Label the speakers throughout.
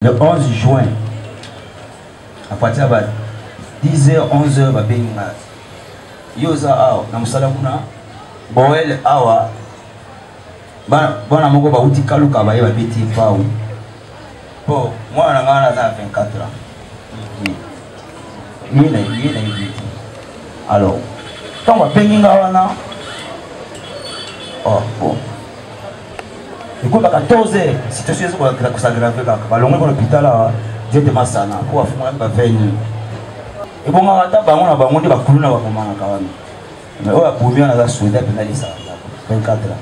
Speaker 1: Le 11 juin, à partir de 10h, 11h, va bien. Yosa awa, na musala kuna, boel awa, bana moko ba uti kaluka ba yeba biti pau. Bon, moi on a 24 ans. Il est biti. Alors, quand on va payer wana, oh bon. Écoute, à 14h, si tu suis sur la s'aggraver, on va à l'hôpital là, Dieu te massana, pour faire un venir. Et bon, on va on va couler na ba mais on a pour bien la souhaiter pénaliser 24 ans.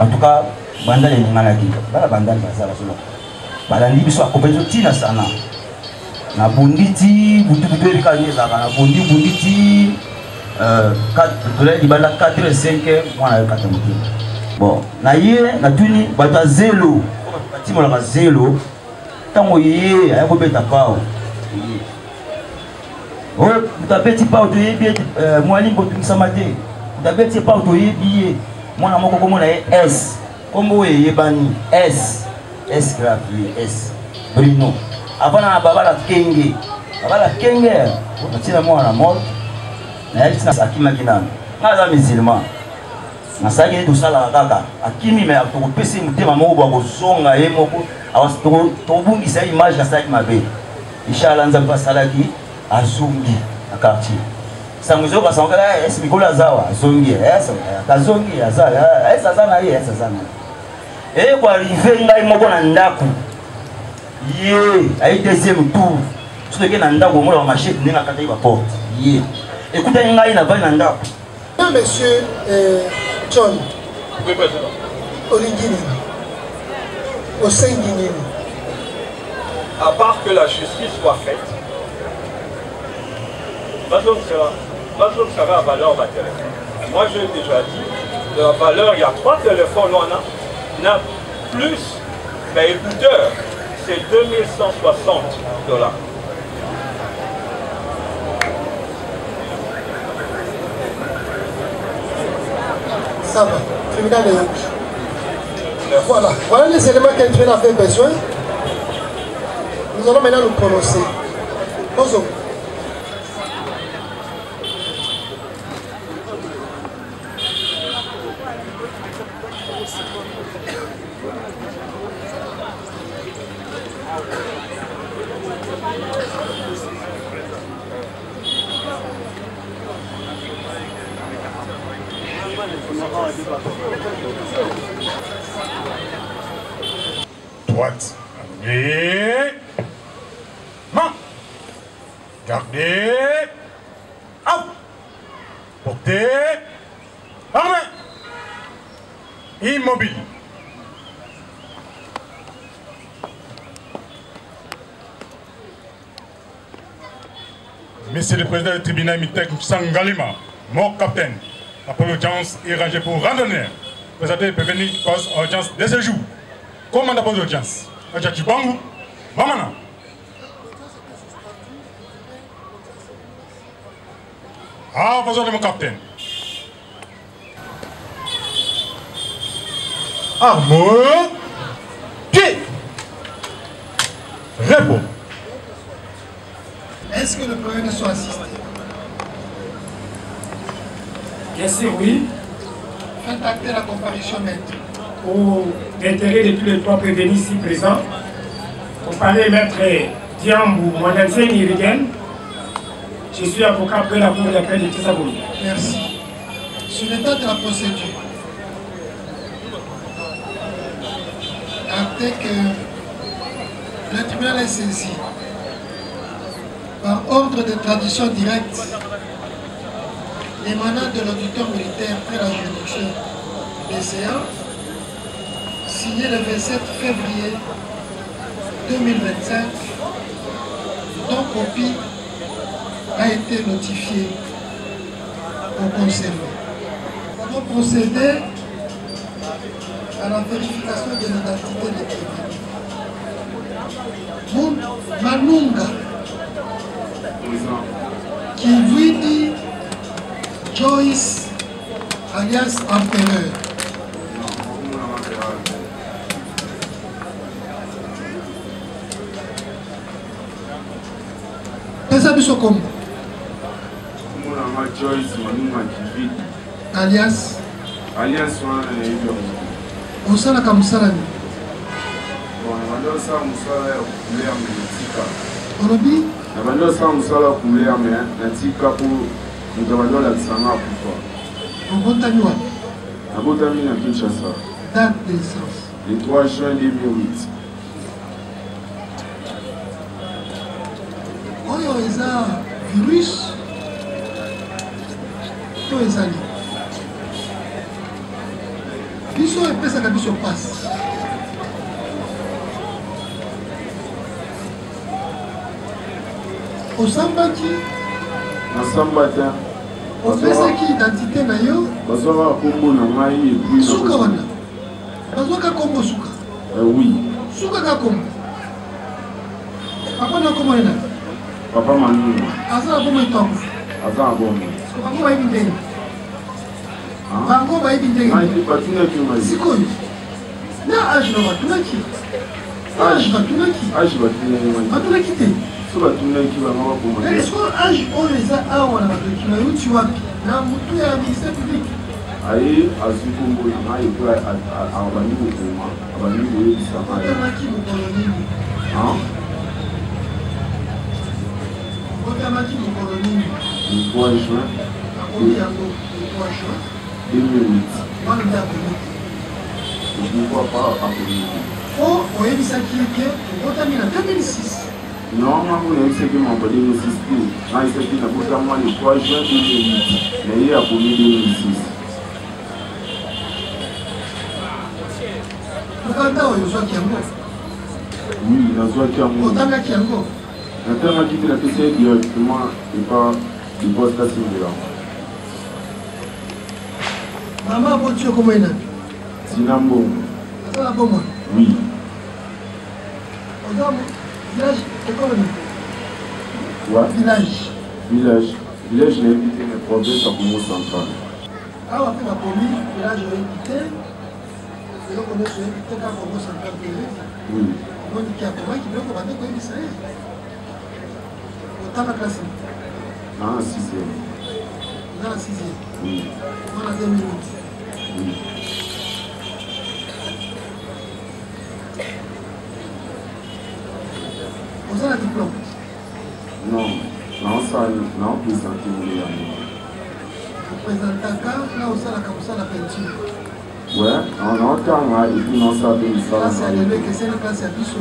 Speaker 1: En tout cas, banda les nganaki, bala banda ça la solo. Bala ndi biso akopezo tina sana. Na bunditi, butu bikani za na bunditi 4 libala 4 et 5 moi na 4 mutu. Bon, na ye na tuni bata zelo. Bati mo la zelo. Tango ye ayako beta pao. Oh, tu as petit pas de billet, moi limbo tu samate. Tu as petit pas de billet. Moi na moko comme on a S. Comme vous voyez bani S. S grave S. Bruno. Avant na baba la kenge. Baba la kenge. On tient moi na mort. Na yaki na akima kina. Na za musulman. Na saki tout ça la kaka. Akimi me to pesi mutema moko ba kozonga ye moko. Awas to bungisa image na saki mabe. Inshallah nzamba salaki. Azungi na quartier. Sanguzo ba sangala es Nicolas Zawa azungi kazongi azala azana ye azana. Et pour arriver ngai moko na ndaku. Ye, ai deuxième tour. Sur que na ndaku mo la machette ninga kata ba porte. Ye. Écoutez ngai na ba na ndaku.
Speaker 2: Monsieur John.
Speaker 3: Oui, président.
Speaker 2: Olingini. Au sein d'Ingini.
Speaker 3: À part que la justice soit faite, ça va à valeur matérielle. Moi, je l'ai déjà dit, la valeur, il y a 3 téléphones, on a plus, mais écouteurs, c'est 2160 $.
Speaker 2: Ça va, tribunal de Yonki. Voilà les éléments qu'un tribunal avait besoin. Nous allons maintenant nous prononcer. Bonjour.
Speaker 4: Droite. Gardez. Main. Gardez. Out. Portez. Armée. Immobile. Monsieur le Président du tribunal Mitek Sangalima, mort capitaine, après l'audience est rangée pour randonnée. Présenté peut venir cause audience de ce jour. Comment d'abord l'audience? Ajachibangu, Mamana. Ah, vous avez mon capitaine. Armure. Pied. Repos.
Speaker 2: Est-ce que le premier soit assisté?
Speaker 5: Bien sûr, oui.
Speaker 2: Faites acter la comparution maître.
Speaker 5: Pour l'intérêt de tous les 3 prévenus ici présents, pour parler maître Diambou, Madame Irigen, je suis avocat après la cour d'appel de Tessabouli.
Speaker 2: Merci. Sur l'état de la procédure, actez que le tribunal est saisi par ordre de tradition directe émanant de l'auditeur militaire après la juridiction des séances, signé le 27 février 2025, dont copie a été notifiée au conservé. Nous allons procéder à la vérification de l'identité des prévenus. Manunga Kivwidi Joyce alias Empereur. Pesa biso comme
Speaker 6: Joyce Manuma David.
Speaker 2: alias
Speaker 6: Wana na hivyo.
Speaker 2: osala ka musala ni.
Speaker 6: Bando sa musala ya kulea mtika.
Speaker 2: Olobi
Speaker 6: Na bando sa musala ya kulea mtika po mtabando la tsanga kufa.
Speaker 2: obotami wapi?
Speaker 6: Nabotami na Kinshasa.
Speaker 2: Date de naissance
Speaker 6: Le 3 juin 2008.
Speaker 2: oyo eza virus to ezali biso epesaka biso pasi osambaki
Speaker 6: Nasambata.
Speaker 2: opesaki identité na yo
Speaker 6: Bazwa kombo na ngai et puis
Speaker 2: suka wana bazwaka kombo suka
Speaker 6: oui.
Speaker 2: suka ka kombo papa na kombo ena
Speaker 6: Papa Manuma.
Speaker 2: aza na kombo etakufa
Speaker 6: Aza bon.
Speaker 2: bango bayebi ndenge bango bayebi ndenge
Speaker 6: Ngai patuna kima.
Speaker 2: sikoyo na age na batunaki age batunaki
Speaker 6: Age batuna kima.
Speaker 2: batunaki te
Speaker 6: So batuna kima ngaba kombo.
Speaker 2: est-ce que age oyo eza awa na batoki na yuti wapi na motu ya ministère public
Speaker 6: Aye azukombo ngai po abandi kokoma abandi koyebisa ngai.
Speaker 2: otamaki mokolo nini otamaki mokolo nini
Speaker 6: Le 3 juin
Speaker 2: akomi yango le 3 juin
Speaker 6: 2008.
Speaker 2: wana nde akomi
Speaker 6: Pourquoi pas akomi?
Speaker 2: po oyebisaki ete obotami na 2006
Speaker 6: Non, maman, on a essayé de m'envoyer le système. On a essayé de m'envoyer le 3 juin 2008. Mais il a commis 2006.
Speaker 2: mokanda oyo ozwaki yango
Speaker 6: Oui, dans ce cas, moi,
Speaker 2: otangaki yango
Speaker 6: on a quitté la PC directement et pas du poste à Sylvia.
Speaker 2: mama aboti yo komoi nani
Speaker 6: Sinambo,
Speaker 2: aza na bomoi
Speaker 6: oui.
Speaker 2: oza village ekolo nini
Speaker 6: Quoi?
Speaker 2: village
Speaker 6: Village. Village, j'ai invité mes provinces à Congo central.
Speaker 2: awa mpe bakomi village oyebi te eloko nyonso oyebi te kaka kongo central te
Speaker 6: Oui.
Speaker 2: omoniki akomaki biloko bande koyebisa ye otanga klase
Speaker 6: Ah, 6e.
Speaker 2: oza na 6e
Speaker 6: Oui.
Speaker 2: wana 2 minutes
Speaker 6: Oui.
Speaker 2: oza na diplôme
Speaker 6: Non. Non, ça, non, présenté mon ami.
Speaker 2: opresentaka na osalaka mosala peinture
Speaker 6: Ouais, on entend, et puis non, ça, puis ça.
Speaker 2: klase ya lelo ekeseni klase ya biso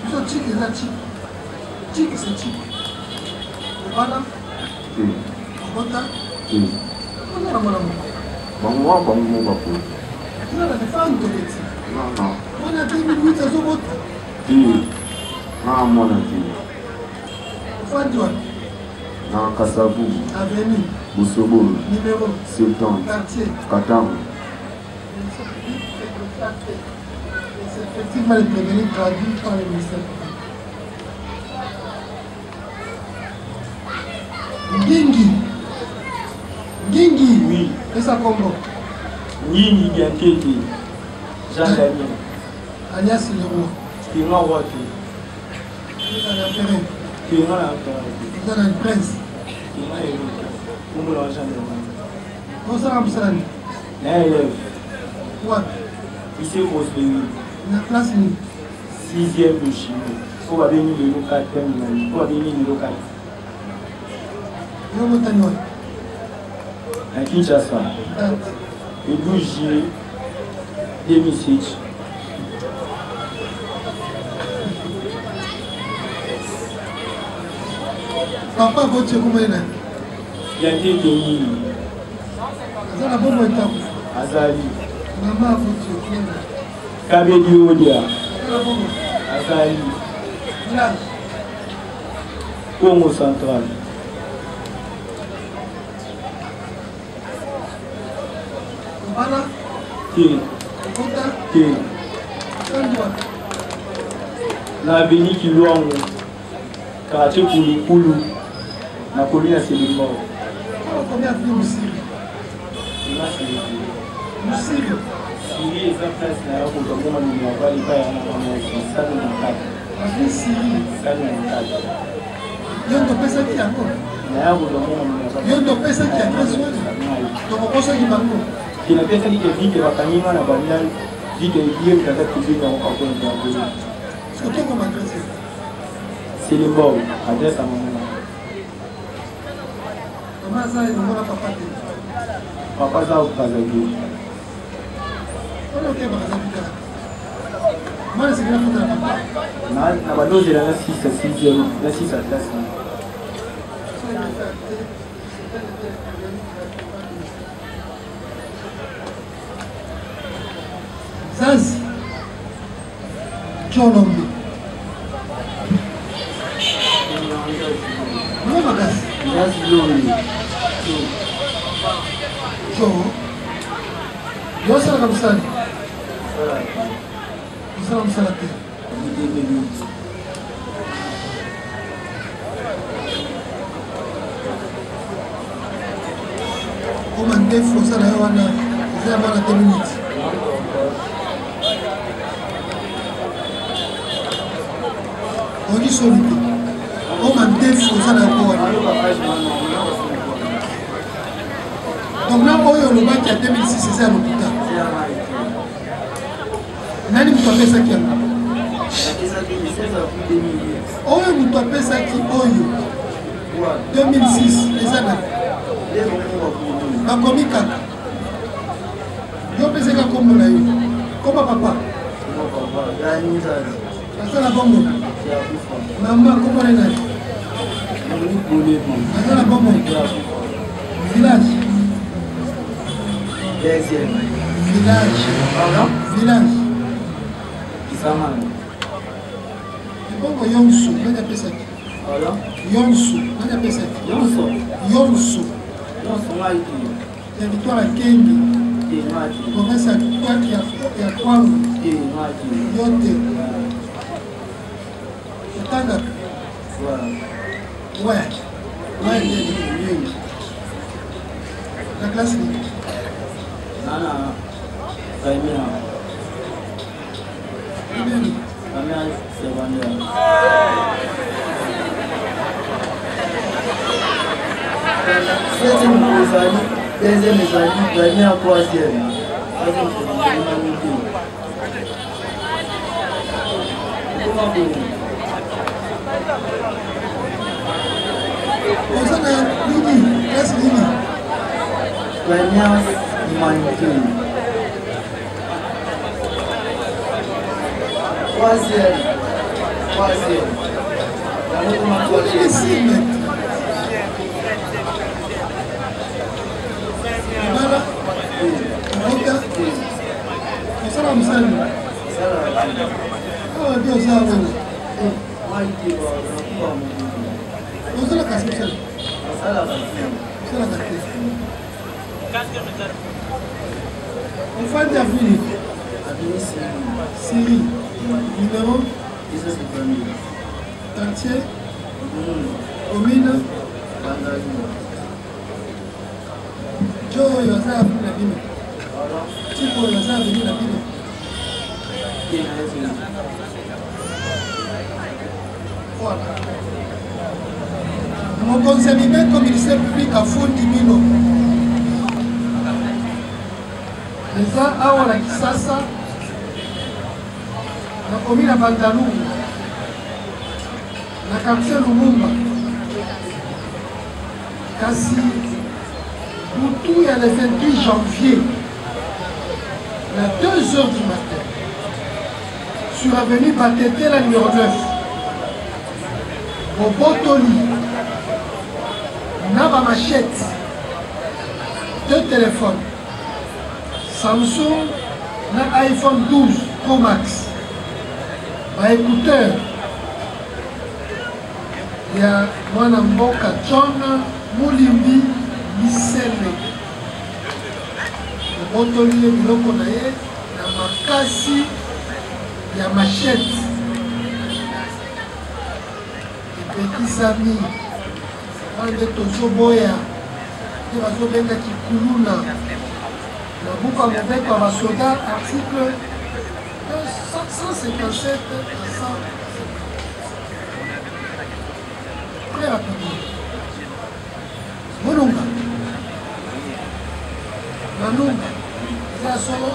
Speaker 2: biso chik eza chik chik se chik obana obota oza na mwana moko
Speaker 6: Bon, bah,
Speaker 2: eza na defane tobeti
Speaker 6: non.
Speaker 2: wana 2008 azobota
Speaker 6: Non, mon ami.
Speaker 2: ofandi wapi
Speaker 6: Dans Kassavou,
Speaker 2: aveni
Speaker 6: Boussobo,
Speaker 2: numéro
Speaker 6: Sultan,
Speaker 2: quartier
Speaker 6: Katam.
Speaker 2: c'est effectivement le prévenu traduit par le ministère Ngingi
Speaker 7: Oui.
Speaker 2: pesa kombo
Speaker 7: Nini Biantete, Jean Daniel,
Speaker 2: alias le roi
Speaker 7: Kinga Watu,
Speaker 2: eza na ferre
Speaker 7: Kinga la Parade,
Speaker 2: eza na prince
Speaker 7: Kinga Erika, Kumula Jean Daniel.
Speaker 2: osala mosala nini
Speaker 7: Un élève,
Speaker 2: wapi
Speaker 7: ici Roseberi,
Speaker 2: na classe nini
Speaker 7: 6e de chimie. Pour avoir béni le local, pour avoir béni le local.
Speaker 2: yo botani wapi
Speaker 7: À Kinshasa,
Speaker 2: date
Speaker 7: le 12 juillet 2007.
Speaker 2: papa aboti ekomoi nani
Speaker 7: Biantete Nini,
Speaker 2: aza na bomoi ntango
Speaker 7: Azali,
Speaker 2: mama aboti ekomoi nani
Speaker 7: Kabedi Odia,
Speaker 2: aza na bomoi
Speaker 7: Azali,
Speaker 2: village
Speaker 7: Congo central.
Speaker 2: obana
Speaker 7: Qui,
Speaker 2: okota
Speaker 7: qui,
Speaker 2: ofandi wapi
Speaker 7: na Avenue Kilwango, quartier Kulu, na colline Sélimor.
Speaker 2: okomi avi mosiri mosiri
Speaker 7: Siri eza place na yo kokoma mobali epai ya mama sali na kati
Speaker 2: avi siri
Speaker 7: sali na kati
Speaker 2: Yo ndo pesa qui encore. Yo ndo pesa qui a besoin. Donc on pense qu'il va nous.
Speaker 7: Il a pesa qui dit que va kanima na banal dit que il est dans cette cuisine en encore une fois.
Speaker 2: Ce que tu comme adresse.
Speaker 7: C'est le bon adresse à maman.
Speaker 2: Comment ça il va papa te.
Speaker 7: Papa ça au Brazzaville.
Speaker 2: On OK Brazzaville. Moi c'est bien pour la papa.
Speaker 7: Na bado de la 6-0, la 6 à place.
Speaker 2: Zazi Jolombe no magasi
Speaker 7: Zazi Loli
Speaker 2: Jo yo sala kabisa sala msala te Comment ndefu osala yo wana eza ya bana 2 minutes on dit solide comment ndefu osala yo wana donc na oyo olobaki ya 2006 eza ya lokuta nani moto apesaki yango oyo moto apesaki oyo 2006 eza na bakomi kaka yo peseka kombo na yo koma papa asala bongo mama kombo na nani asala bongo village village bongo yonso nani apesaki yonso nani apesaki yonso ya victoire ya Kengi province ya Kwango yote utanga ouais la classe ni
Speaker 7: nana primera secondaire septième ezali deuxième ezali première troisième
Speaker 2: osana nini classe nini
Speaker 7: première humanité troisième
Speaker 2: Voilà. Osala musali. Ah, Dieu ça va. Osala kasi musali. Osala kasi. On fait des avis. Syrie. Numéro. Quartier. Commune. Joe yoza na bino. Tipo yoza na bino. Voilà. Mon conseil même comme il s'implique à fond du bino. Les gens awa la kisasa na commune ya Bandalungu na quartier Lumumba. Kasi Boutou, il y a le 28 janvier, à 2 h du matin, sur avenue Batete, la numéro 9, au Botoli, Naba Machette, 2 téléphones, Samsung, na iPhone 12 Pro Max, un écouteur, il y a Mwana Mboka John Moulimbi, Misele obotoli biloko na ye na makasi ya machete epekisami wana nde tozoboya nde bazobengaki kuluna na buku ya mobeko ya basoda article 157 à 100 père a perdu. Molunga. Nanunga. C'est un solo.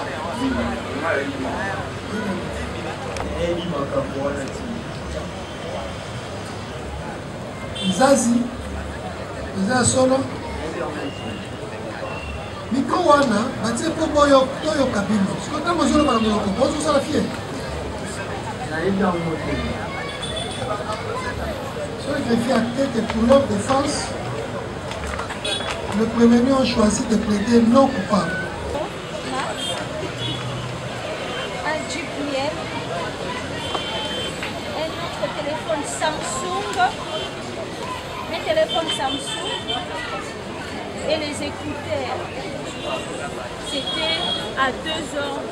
Speaker 2: Zazi. C'est un solo. Miko wana, batie po boyo toyo kabino. Siko tamo zolo para moloko. Bozo sala fie. Sur les greffiers à tête et pour leur défense, le prévenu ont choisi de plaider non coupable.
Speaker 8: Un JBL, un autre téléphone Samsung, un téléphone Samsung et les écouteurs. C'était à 2 heures.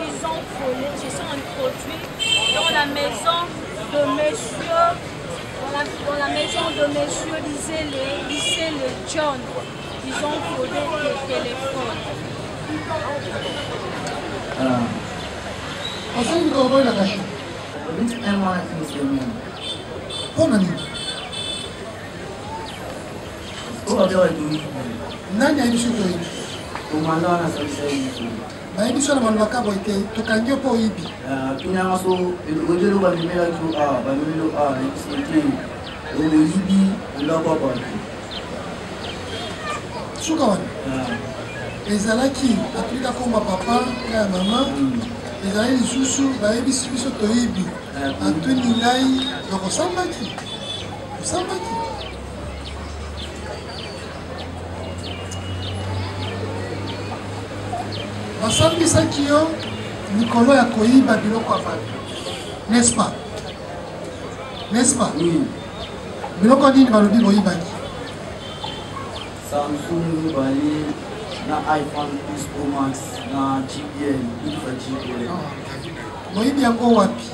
Speaker 8: Ils ont volé, ils se sont introduits dans la maison de monsieur, dans la maison de monsieur Lisée le John. Ils ont volé des téléphones.
Speaker 2: Ensuite, nous avons la cachée. Pour Nani. Nani a eu ce que bayebi so na malobaka boye te tokangi yo mpo oyibi
Speaker 9: tunyanga so elokotelo bamemelaki bamemelo ekisete oyibi olakwa bato
Speaker 2: suka wana ezalaki atulika komba papa ka ya mama ezalaki lisusu bayebisi biso toyibi atuni ngai okosambaki osambaki basambisaki yo likolo ya koyiba biloko ya bato n'est-ce pas biloko nini balobi boyibaki
Speaker 9: Samsung bali na iPhone 12 Pro Max na JBL
Speaker 2: boyibi yango wapi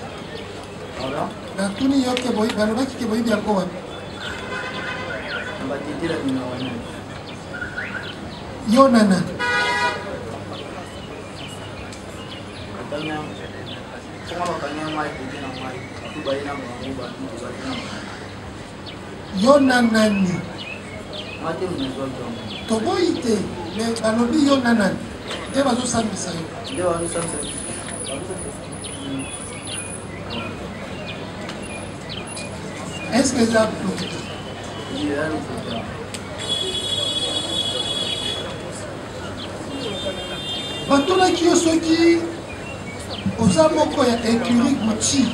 Speaker 2: natuni yo ke balobaki ke boyibi yango wapi yo na nani yo na nani toboyi te me balobi yo na nani nde bazosambisa yo est-ce que eza plo batonaki yo soki oza moko ya écurie Gucci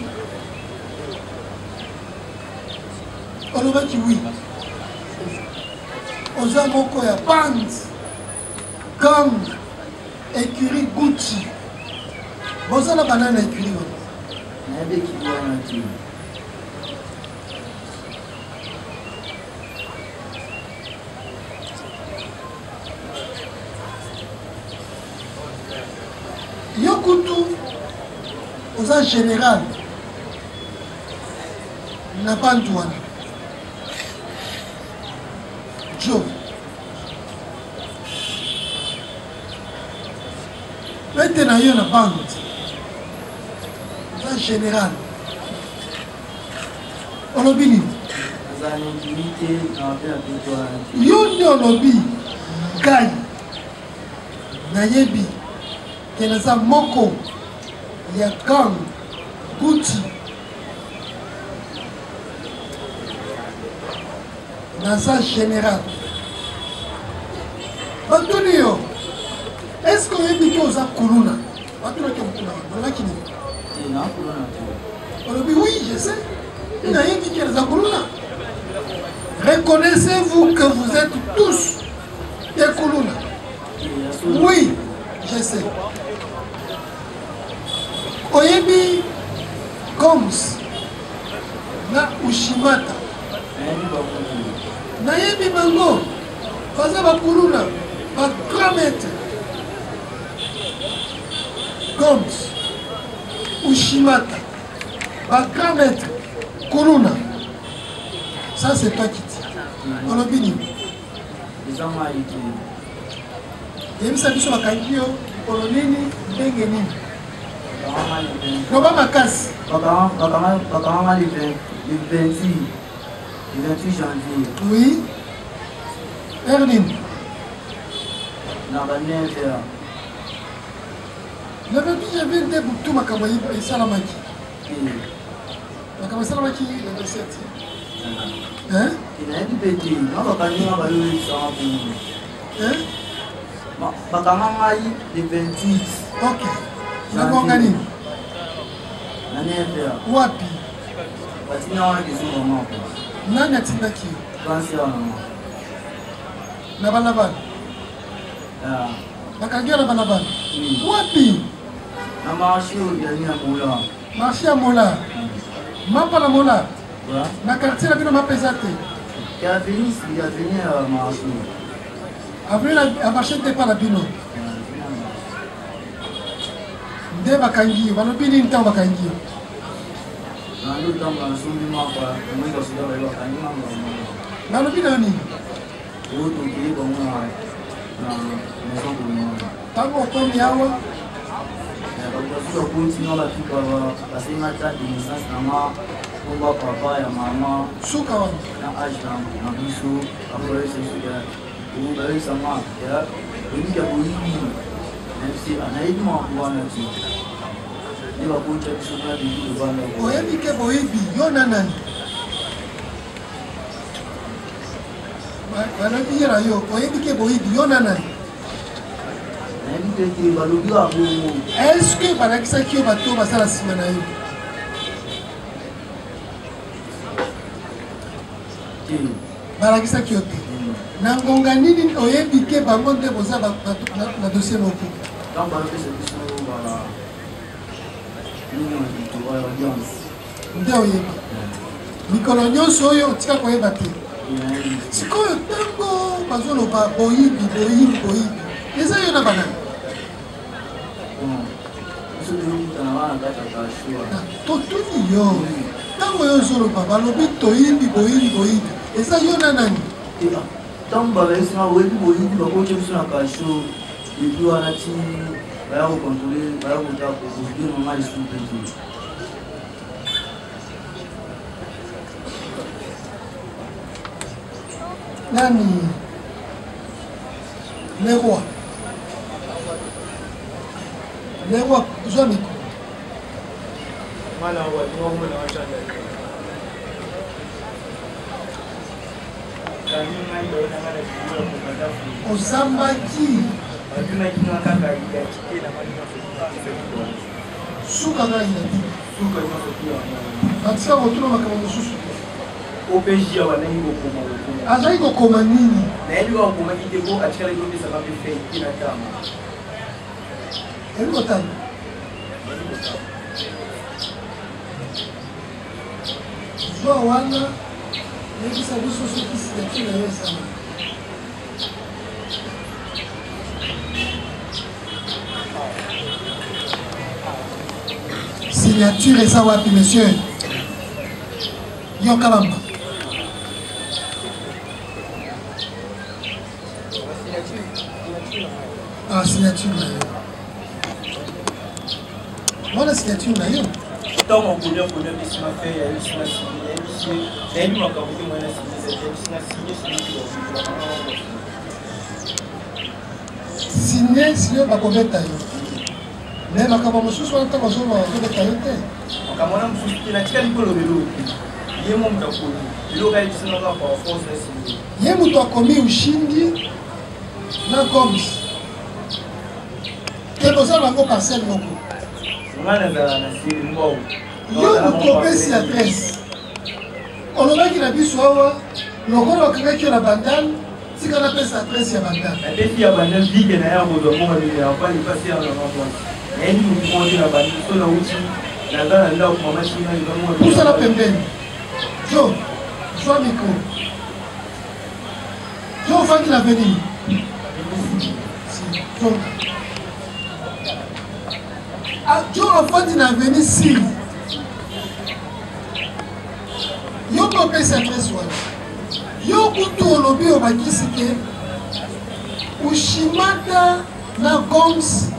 Speaker 2: olobaki oui oza moko ya band gang écurie Gucci bozala banana écurie wana yo kutu oza général na bantu wana jo pete na yo na bande oza général olobi nini yo nde olobi ngai nayebi ke naza moko ya gang Gucci naza général batuni yo est-ce que oyebi ke oza kuluna batunaki mokuna balobaki nini olobi oui je sais nayebi ke naza kuluna reconnaissez-vous que vous êtes tous des kuluna oui je sais oyebi Gomes na Ushimata nayebi bango baza bakuluna ba 3 mètres Gomes Ushimata ba 3 mètres kuluna ça c'est toi qui dis olobi nini yebisa biso bakangi yo likolo nini ndenge nini Non, pas ma casse.
Speaker 9: Bakama le 28 janvier.
Speaker 2: Oui. Erline.
Speaker 9: Na ba 9h.
Speaker 2: Le 28 janvier, il y a tout ma campagne et Salamaki. Ma campagne Salamaki, le 27. Hein?
Speaker 9: Il a dit pété. Non, Bakama va le 100.
Speaker 2: Hein?
Speaker 9: Bakama le 28.
Speaker 2: Ok. Na gongani.
Speaker 9: Na 9h.
Speaker 2: Wapi?
Speaker 9: Batina wana kisu mama.
Speaker 2: Nani atindaki?
Speaker 9: Kansi wana.
Speaker 2: Na balabala. Bakangia na balabala. Wapi?
Speaker 9: Na marché ya Mola.
Speaker 2: Marché ya Mola. Mapa na Mola. Na quartier la bino mapesa te.
Speaker 9: Ya venu marché.
Speaker 2: Avril a marché te pa la bino. Nde bakangi, balobi nini ntango bakangi?
Speaker 9: Nalo tamba sumbi mapa, mweka sida balo bakangi mamba.
Speaker 2: Balobi nani?
Speaker 9: Oto kile bonga na maison de moi.
Speaker 2: Tango okomi awa.
Speaker 9: Bakasuka continue la fika parce que ma date de naissance na ma komba papa ya mama.
Speaker 2: Suka wa
Speaker 9: na âge na biso après c'est sûr. Ou bale sama ya ni ya boyibi. Même si anaïdi mo wana ti. Ni ba kuncha biso na bibi de bana.
Speaker 2: Oyebi ke boyibi yo nanani? Balobi yera yo, oyebi ke boyibi yo nanani? Est-ce que balakisa ki yo bato basala nsima na yo? Balakisa ki yo te. Na ngonga nini oyebi ke bango nde boza na dossier moko? Nde oyebi. Mikolo nyonso oyo otika koyeba te. Sikoyo ntango bazoloba boyibi. Eza yo na banani? Totuni yo. Ntango yo ozoloba balobi toyimbi boyibi. Eza yo na nani?
Speaker 9: Ntango babaisina boyibi bakoki biso na kasho epi wana ti baya kokontrole baya kota kokontrole mama esu pete.
Speaker 2: Nani? Le roi. Zomiko. Ozambaki. Suka na ina. Atika rotuna makambo mosusu.
Speaker 7: OPJ wana hiyo koma.
Speaker 2: Azai kokoma nini?
Speaker 7: Na hiyo koma kitego atikala hiyo pesa kama fake kina kama.
Speaker 2: Ego tani. Zwa wana nebisa biso soki signature na yo esama. Signature eza wapi monsieur? Yo kalamba. Ah, signature na yo. Voilà signature na yo.
Speaker 7: Tant on connaît ce m'a fait, il y a eu ce m'a signé, il y a eu ma carte de moi signé,
Speaker 2: signé bakobeta yo. Mais makambo mosusu wana ntango bazobeta yo te.
Speaker 7: Makambo wana mosusu te natika likolo lelo ye mo moto akomi eloko ayebisinaka par force na signé.
Speaker 2: Ye moto akomi ushindi na goms te bozala bango parcelle moko. Yo moto opesi adresse olobaki na biso awa lokola okangaki yo na bandale tika napesa adresse ya bandale.
Speaker 7: Adresse ya bandale vike na yango domonga ya pas passer en avant. Et nous demandons la bandale sur la route la dans là où maman china il va moi.
Speaker 2: Tout ça la pembeni. Jo, sois micro. Jo faki la venir. Jo. Jo afandi na venir si. Yo kopesa adresse wana. Yo kutu olobi obakisi ke ushimata na goms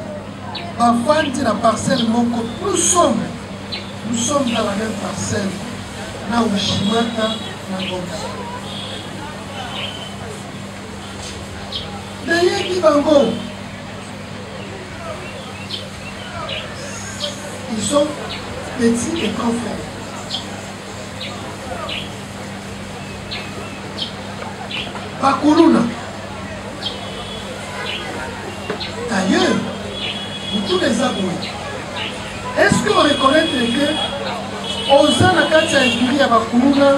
Speaker 2: bafandi na parcelle moko. Nous sommes dans la même parcelle. Na Ushimata na Ngozi. Nayebi bango. Ils sont petits et grands frères. Bakuluna. D'ailleurs, pour tous les abonnés, est-ce que vous reconnaissez que Ozana Katia Ekiri à Bakuluna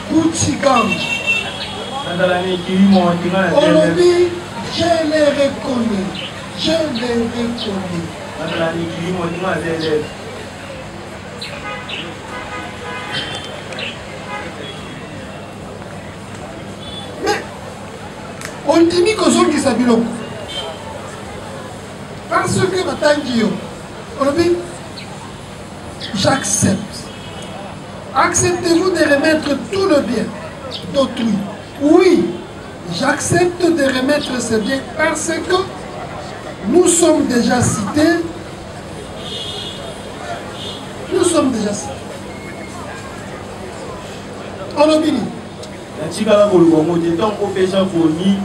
Speaker 2: pour Chigang? Aujourd'hui, je les reconnais. Je les reconnais. Mais on dit que ce qui s'habille parce que Matangio, aujourd'hui, j'accepte. Acceptez-vous de remettre tout le bien d'autrui? Oui, j'accepte de remettre ce bien parce que nous sommes déjà cités. Nous sommes déjà cités. On oublie.
Speaker 7: La chikala kolugongo de tant qu'on pêche fourni,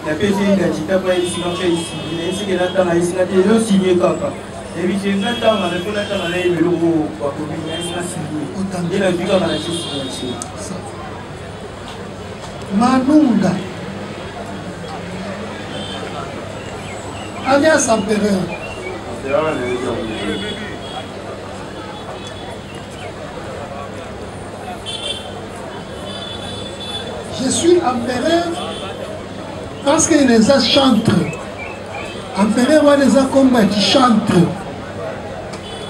Speaker 7: la pêche identité pas ici dans fait ici. Il est ici que la temps ici là tu le signer kaka. Et puis j'ai 20 ans on a fait la temps là il le logo pour combiner ici là signer. Et la vie comme la chiste.
Speaker 2: Manunga. Alias Empereur. Je suis empereur parce qu'il les a chanté. Empereur wa les a combat qui chante.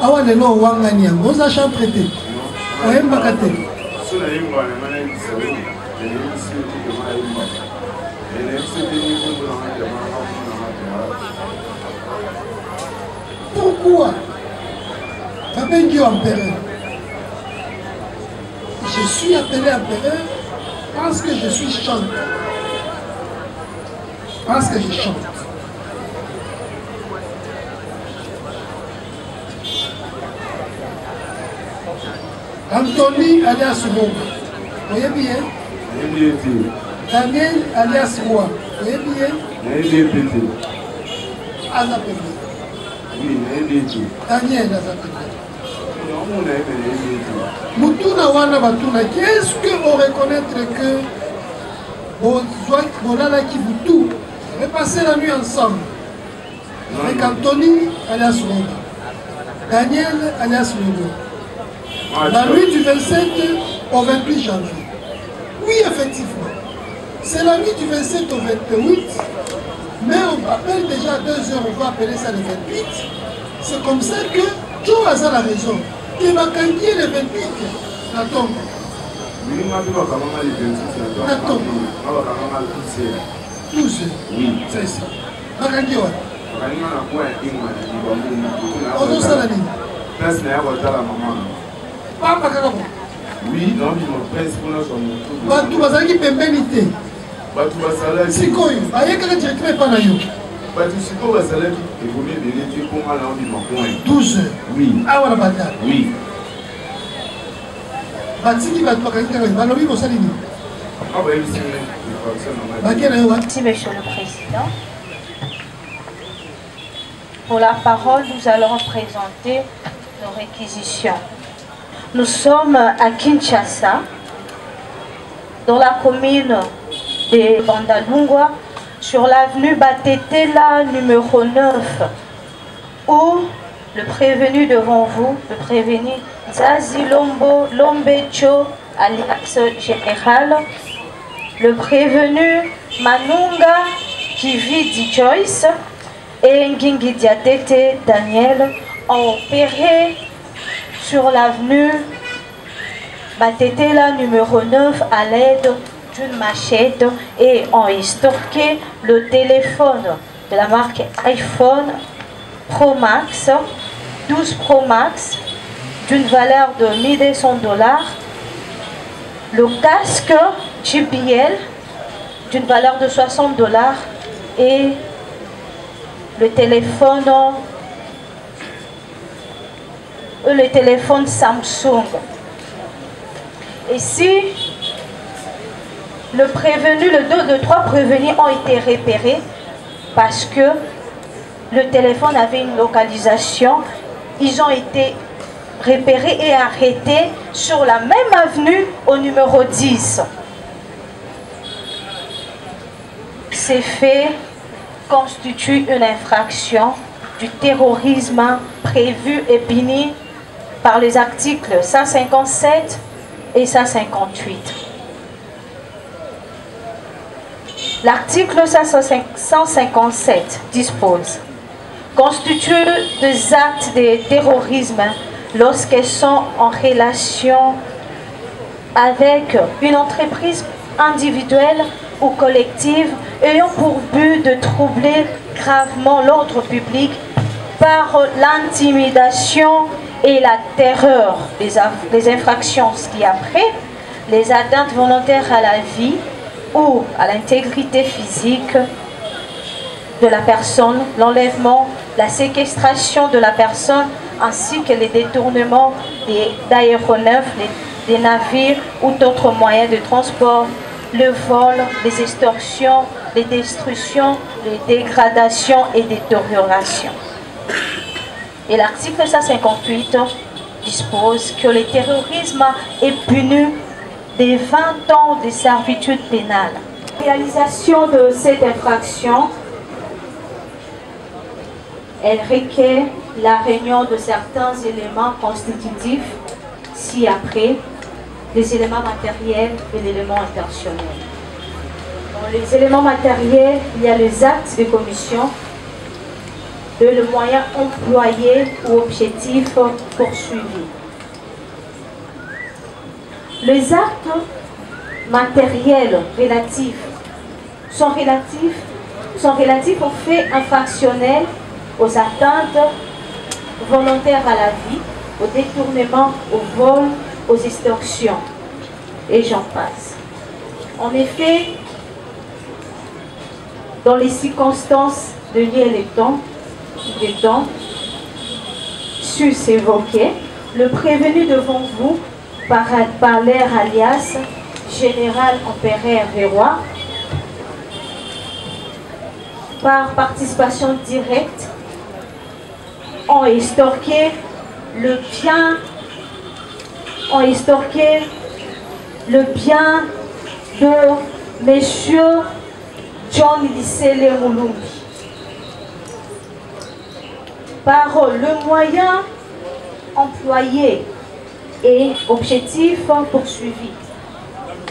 Speaker 2: Awa le lo wangani yango za chanté. Oyemba kate. Pourquoi Babengi empereur? Je suis appelé empereur parce que je suis chanteur. Parce que je chante. Anthony alias Roi. Vous voyez bien? Daniel alias Roi. Vous voyez bien? Azapévé. Oui, Daniel Azapévé. Mutuna wana batuna, qu'est-ce que vous reconnaître que Bolala qui vous tout, vous avez passé la nuit ensemble avec Anthony alias Roda, Daniel alias Logo, la nuit du 27 au 28 janvier. Oui, effectivement, c'est la nuit du 27 au 28, mais on appelle déjà 2 heures, on va appeler ça le 28. C'est comme ça que Joe a la raison. Et ma candier le 28, la tombe. La tombe. 12. Oui. C'est ça. Ma candier, ouais. On a ça la ligne. Papa Kakabo.
Speaker 6: Oui, non, mais mon prince pour notre son.
Speaker 2: Batou Bazaki Pembenité.
Speaker 6: Batou Basala.
Speaker 2: Sikoyo. Aïe, que le directeur n'est pas là.
Speaker 6: Batou Siko Basala qui évolue de l'étude pour moi là on dit mon point.
Speaker 2: 12. Oui. Ah, voilà, bataille.
Speaker 6: Oui.
Speaker 2: Batiki Batou Kakabo. Balobi Bosalini.
Speaker 6: Ah, oui, c'est
Speaker 8: Merci, Monsieur le Président. Pour la parole, nous allons présenter nos réquisitions. Nous sommes à Kinshasa, dans la commune de Bandalungwa, sur l'avenue Batetela numéro 9, où le prévenu devant vous, le prévenu Zazi Lombecho, alias Général, le prévenu Manunga qui vit dit Joyce et Ngingi Diatete Daniel ont opéré sur l'avenue Batetela numéro 9 à l'aide d'une machette et ont stocké le téléphone de la marque iPhone Pro Max, 12 Pro Max d'une valeur de 1200 $, le casque JBL d'une valeur de 60 $ et le téléphone le téléphone Samsung. Et si le prévenu, le 2 de 3 prévenus ont été repérés parce que le téléphone avait une localisation, ils ont été repérés et arrêtés sur la même avenue au numéro 10. Ces faits constituent une infraction du terrorisme prévu et puni par les articles 157 et 158. L'article 157 dispose: constituent des actes de terrorisme lorsqu'elles sont en relation avec une entreprise individuelle ou collective ayant pour but de troubler gravement l'ordre public par l'intimidation et la terreur des infractions ci-après, les atteintes volontaires à la vie ou à l'intégrité physique de la personne, l'enlèvement, la séquestration de la personne, ainsi que les détournements d'aéronefs, des navires ou d'autres moyens de transport, le vol, les extorsions, les destructions, les dégradations et détériorations. Et l'article 158 dispose que le terrorisme est puni de 20 ans de servitude pénale. La réalisation de cette infraction, elle requiert la réunion de certains éléments constitutifs ci-après, les éléments matériels et l'élément intentionnel. Dans les éléments matériels, il y a les actes de commission, le moyen employé ou objectif poursuivi. Les actes matériels sont relatifs aux faits infractionnels, aux atteintes volontaires à la vie, au détournement, au vol, aux extorsions, et j'en passe. En effet, dans les circonstances de lier les temps, sus-évoqués, le prévenu devant vous, par l'air alias Général Empereur Vérois, par participation directe, ont extorqué le bien de Monsieur John Lisele Mulumbi par le moyen employé et objectif poursuivi.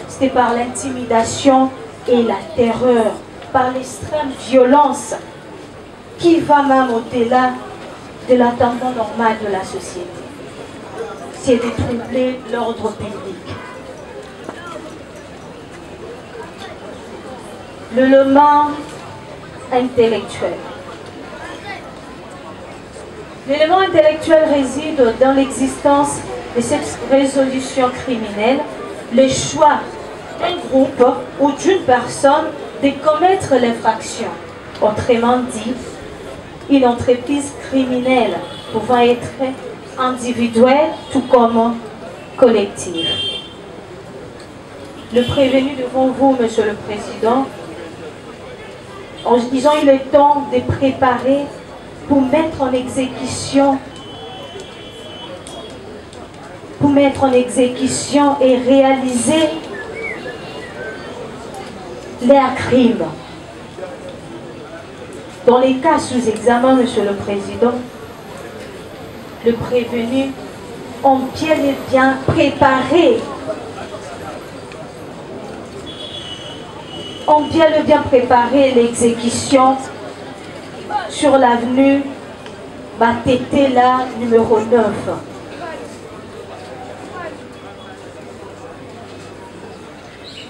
Speaker 8: C'était par l'intimidation et la terreur, par l'extrême violence qui va même au-delà de l'entendement normal de la société. C'est de troubler l'ordre public. L'élément intellectuel. L'élément intellectuel réside dans l'existence de cette résolution criminelle, le choix d'un groupe ou d'une personne de commettre l'infraction. Autrement dit, une entreprise criminelle pouvant être individuelle tout comme collective. Le prévenu devant vous, Monsieur le Président, ils ont eu le temps de préparer pour mettre en exécution et réaliser leurs crimes. Dans les cas sous examen, Monsieur le Président, le prévenu ont bien et bien préparé l'exécution sur l'avenue Batetela numéro 9.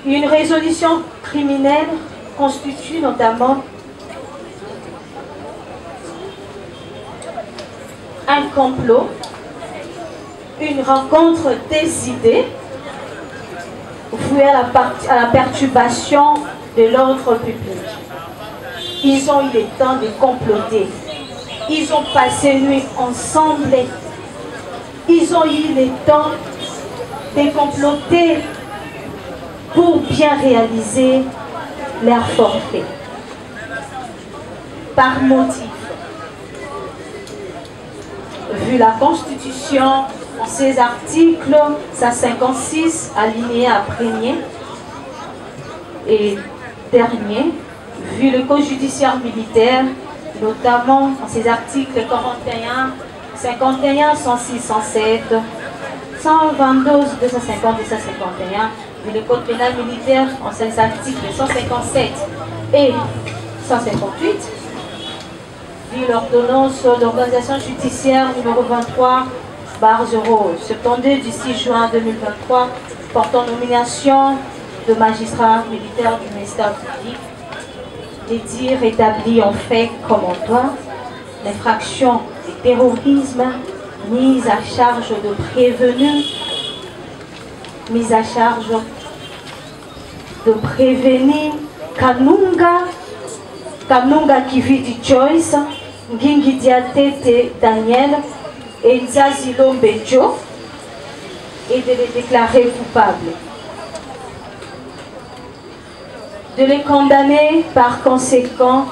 Speaker 8: Une résolution criminelle constitue notamment un complot, une rencontre des idées, vouée à la perturbation de l'ordre public. Ils ont eu le temps de comploter. Ils ont passé nuit ensemble
Speaker 10: ils ont eu le temps de comploter pour bien réaliser leur forfait. Par motif. Vu la Constitution, en ses articles 156, alinéa 1er et dernier, vu le Code judiciaire militaire, notamment en ses articles 41, 51, 106, 107, 122, 250 et 151, vu le Code pénal militaire en ses articles 157 et 158, vu l'ordonnance d'organisation judiciaire numéro 23/072 du 6 juin 2023 portant nomination de magistrats militaires du ministère public, les dires établis en fait comme en droit, l'infraction du terrorisme, mise à charge de prévenus, mise à charge de prévenir Kanunga Kividi Joyce, Ngingi Diatete Daniel et Nzazilo Bejo, et de les déclarer coupables. De les condamner par conséquent,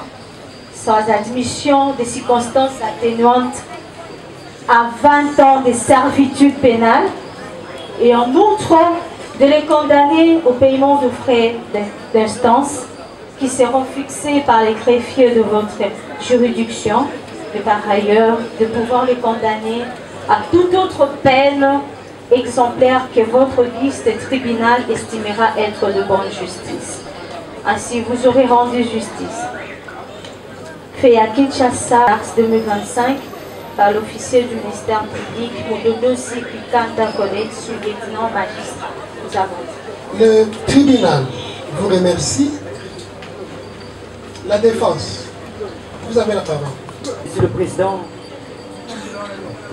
Speaker 10: sans admission des circonstances atténuantes, à 20 ans de servitude pénale, et en outre de les condamner au paiement de frais d'instance qui seront fixés par les greffiers de votre juridiction, et par ailleurs de pouvoir les condamner à toute autre peine exemplaire que votre liste de tribunal estimera être de bonne justice. Ainsi, vous aurez rendu justice. Fait à Kinshasa, mars 2025, par l'officier du ministère public, Modonosi Pikanda Collègue, sous-lieutenant magistrat. Nous avons.
Speaker 2: Le tribunal vous remercie. La défense, vous avez la parole.
Speaker 1: Monsieur le Président,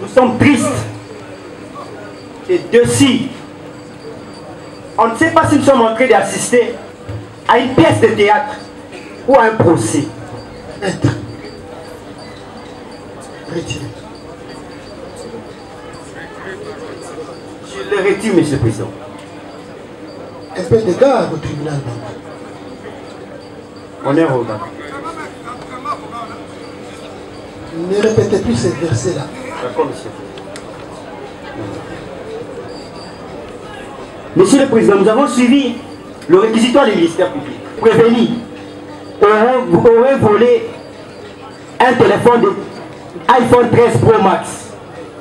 Speaker 1: nous sommes tristes et déçus. On ne sait pas si nous sommes en train d'assister à une pièce de théâtre ou à un procès.
Speaker 2: Maître, retirez.
Speaker 1: Je le retire, Monsieur le Président.
Speaker 2: Un peu de garde au tribunal.
Speaker 1: Honneur au gars.
Speaker 2: Ne répétez plus ces versets-là.
Speaker 1: D'accord, monsieur. Monsieur le Président, nous avons suivi le réquisitoire du ministère public. Prévenu, vous aurez volé un téléphone de iPhone 13 Pro Max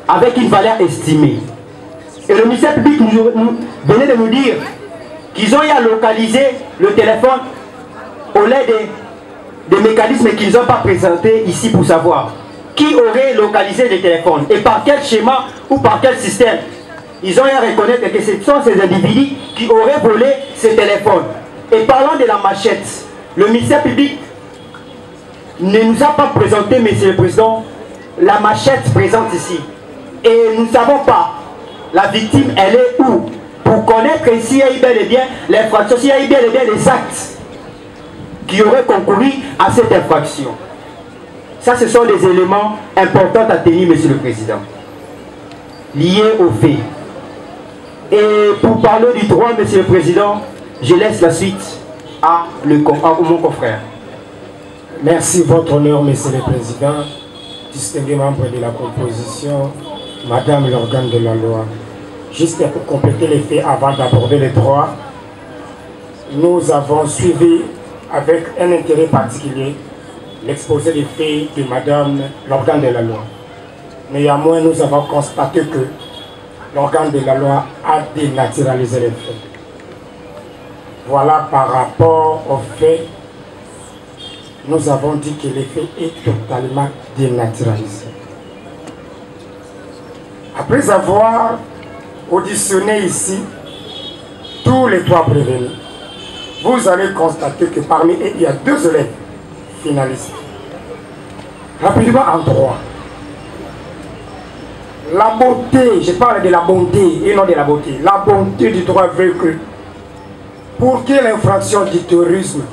Speaker 1: avec une valeur estimée. Et le ministère public nous venait de nous dire qu'ils ont eu à localiser le téléphone au lait des mécanismes qu'ils n'ont pas présentés ici pour savoir qui aurait localisé les téléphones et par quel schéma ou par quel système. Ils ont eu à reconnaître que ce sont ces individus qui auraient volé ces téléphones. Et parlant de la machette, le ministère public ne nous a pas présenté, Monsieur le Président, la machette présente ici. Et nous ne savons pas la victime, elle est où, pour connaître s'il y a eu bel et bien l'infraction, s'il y a eu bel et bien les actes qui auraient concouru à cette infraction. Ça, ce sont des éléments importants à tenir, Monsieur le Président, liés aux faits. Et pour parler du droit, Monsieur le Président, je laisse la suite à mon confrère.
Speaker 5: Merci, votre honneur, Monsieur le Président, distingué membre de la composition, Madame l'organe de la loi. Juste pour compléter les faits avant d'aborder les droits, nous avons suivi avec un intérêt particulier l'exposé des faits de Madame l'organe de la loi. Néanmoins, nous avons constaté que l'organe de la loi a dénaturalisé les faits. Voilà par rapport aux faits, nous avons dit que les faits est totalement dénaturalisé. Après avoir auditionné ici tous les trois prévenus, vous allez constater que parmi eux, il y a 2 élèves finalistes. Rapidement en droit. La bonté, je parle de la bonté et non de la beauté. La bonté du droit veut que pour que l'infraction du terrorisme.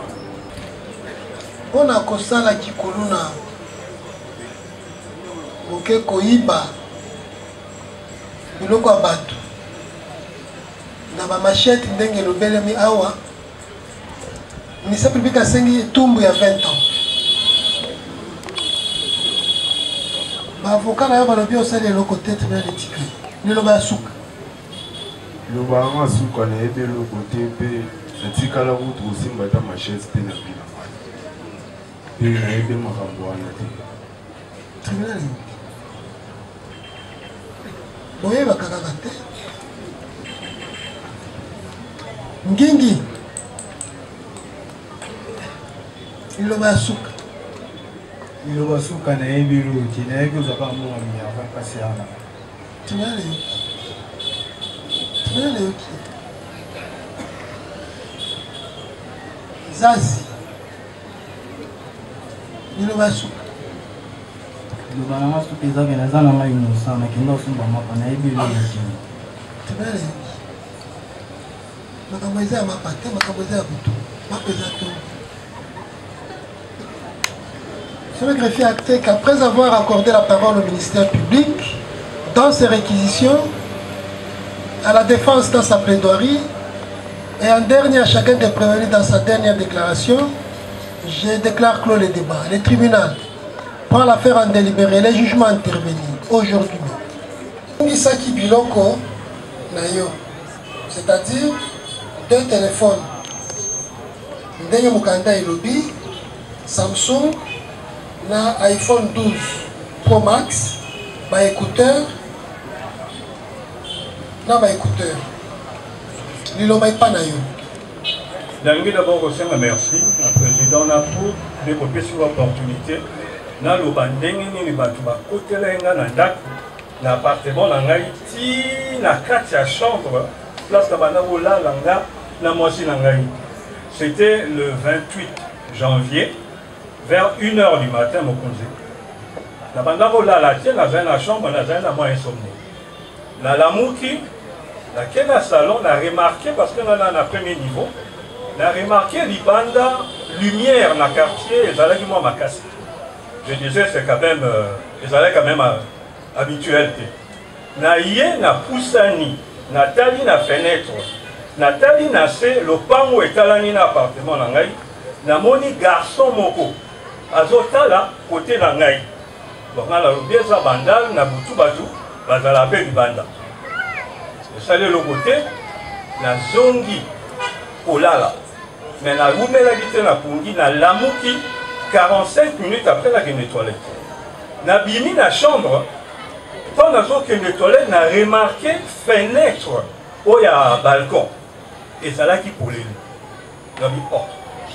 Speaker 2: On a kosala kikoluna moke koiba biloko ya bato na bamachete ndenge elobelemi awa. Ministère public asengi etumbu ya 20 ans. Baavocat na yo balobi osali eloko te tena letika liloba ya suka
Speaker 6: liloba yango ya suka nayebi eloko te mpe natikala kutu kosimba ata machete te na bina mpe nayebi makambo wana te.
Speaker 2: tribunal boyebaka kaka te ngingi liloba ya suka
Speaker 7: liloba suka nayebi eloko te nayebi ozaka mbongo minyaka kasi wana
Speaker 2: tribunal yoki zazi liloba ya suka
Speaker 9: liloba nanga suka ezake naza na ngai mosa nakenda osomba mapa nayebi eloko te
Speaker 2: tribunal yoki makambo eza ya mapa te makambo eza ya butu mapa eza to. Monsieur le greffier a acté qu'après avoir accordé la parole au ministère public dans ses réquisitions, à la défense dans sa plaidoirie et en dernier à chacun des prévenus dans sa dernière déclaration, je déclare clos le débat. Le tribunal prend l'affaire en délibéré, les jugements intervenus aujourd'hui. Isaki Biloko Nayo, c'est-à-dire 2 téléphones. Ndenge Mukanda Elobi, Samsung, na iPhone 12 Pro Max, ba écouteur, na ba écouteur. Liloba pas na yo.
Speaker 3: Dangi d'abord aussi merci au président Napou de copier sur l'opportunité. Na lo bandenge ni batu ba kotela nga na ndako na appartement na ngai ti na kati ya chambre place na bana bola langa na moisi na ngai. C'était le 28 janvier vers 1h du matin mon congé. Na banda bola la tienne na la chambre na zana moi insomnie. Na lamuki na kena salon na remarqué parce que na na premier niveau na remarqué libanda lumière na quartier ezalaki moi makasi. Je disais c'est quand même ezalaki quand même habituel te. Na ye na pusani na tali na fenêtre na tali na se lopango etalani na appartement na ngai na moni garçon moko azotala côté na ngai. Donc na lobi eza bandal na butu batu bazala pe libanda. Esali le côté na zongi kolala. Mais na rumela bité na pungi na lamuki 45 minutes après la toilette. Na bimi na chambre quand na zo kende toilette na remarqué fenêtre o ya balcon. Ezalaki polele. Na bi oh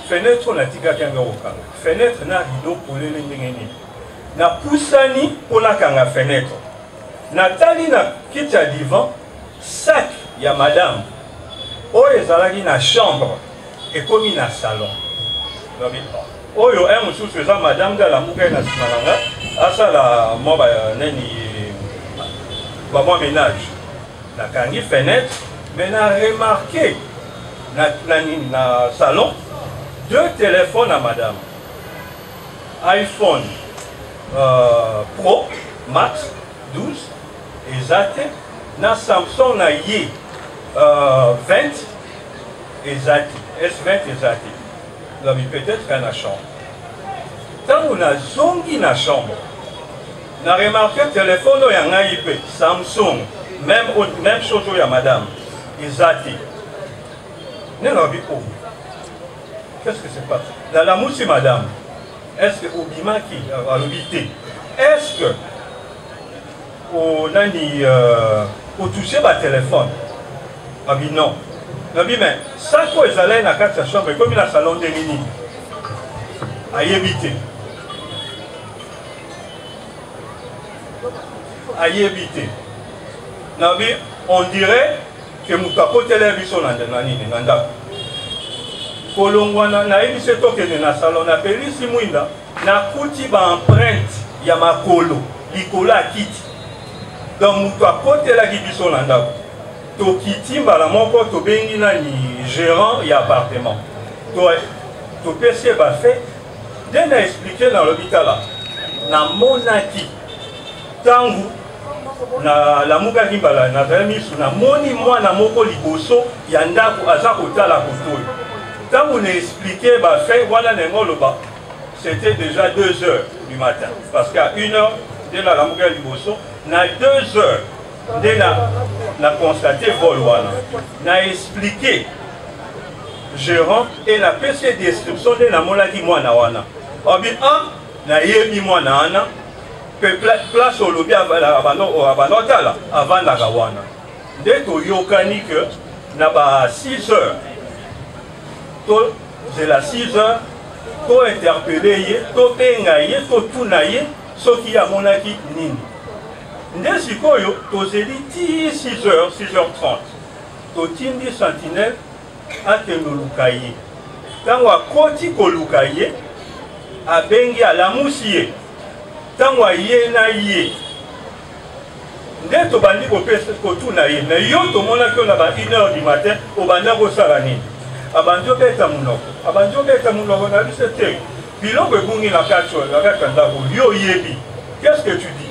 Speaker 3: fenêtre na tika kanga okanga. Fenêtre na rideau polele ndengeni. Na pusani pona kanga fenêtre. Na tali na kiti ya divan sac ya madame. O ezalaki na chambre et comme na salon. Na bi oh oyo un mususu eza madame de la muka na simalanga asala mo ba neni ba mo ménage. Na kangi fenêtre mais na remarqué na salon 2 téléphones à madame. iPhone Pro Max 12 et Zate na Samsung na ye 20 et Zate S20 et Zate. Là peut-être qu'à la chambre. Tant on a zongi na chambre, on a remarqué le téléphone il y a un IP Samsung, même chose il y a madame et Zate. Qu'est-ce que c'est pas? Dans la mousse madame, est-ce que au bima qui a l'obité, est-ce que on a ni au toucher ma téléphone? Ah oui non. Non mais ça quoi ils allaient dans la chambre comme il a salon de mini à éviter. À éviter. Non mais on dirait que mon capot télévision nanda. Kolongwana na ebise tokene na salon na pelisi mwinda na kuti ba empreinte ya makolo likolo akiti. Donc mutu akotela kibiso nanda. Tokiti mbala moko tobengi na ni gérant ya appartement. To pese ba fait den a expliqué dans l'hôpital là. Na monaki tangu na lamuka kimbala na misu na moni mwana moko liboso ya ndako aza kotala kotoyo. Quand on a expliqué, c'était déjà 2 heures du matin. Parce qu'à 1 heure, dès la Lamouka Liboso, à 2 heures, dès la constaté vol, on a expliqué gérant et la PC description de la Molaki Moana. On dit, na yebi Moana, place au lobby avant la Gawana. Dès que Yokani, na ba 6 heures, c'est la 6 heures, to interpellé, to bengaye, to tunaye, ce qui a monaki nini. Ndesikoyo, to zeli 6 heures, 6h30. To tindi sentinelle, a tenolukaye. Tangwa koti kolukaye, a bengi a la moussier. Tangwa ye na ye. Nde to bandi ko pese ko tunaye. Na yo to monaki on a 1 heure du matin, au banda ko saranini. Abanjo beta munoko na bisete biloko ebungi na kacho la kanda yo yebi. Qu'est-ce que tu dis?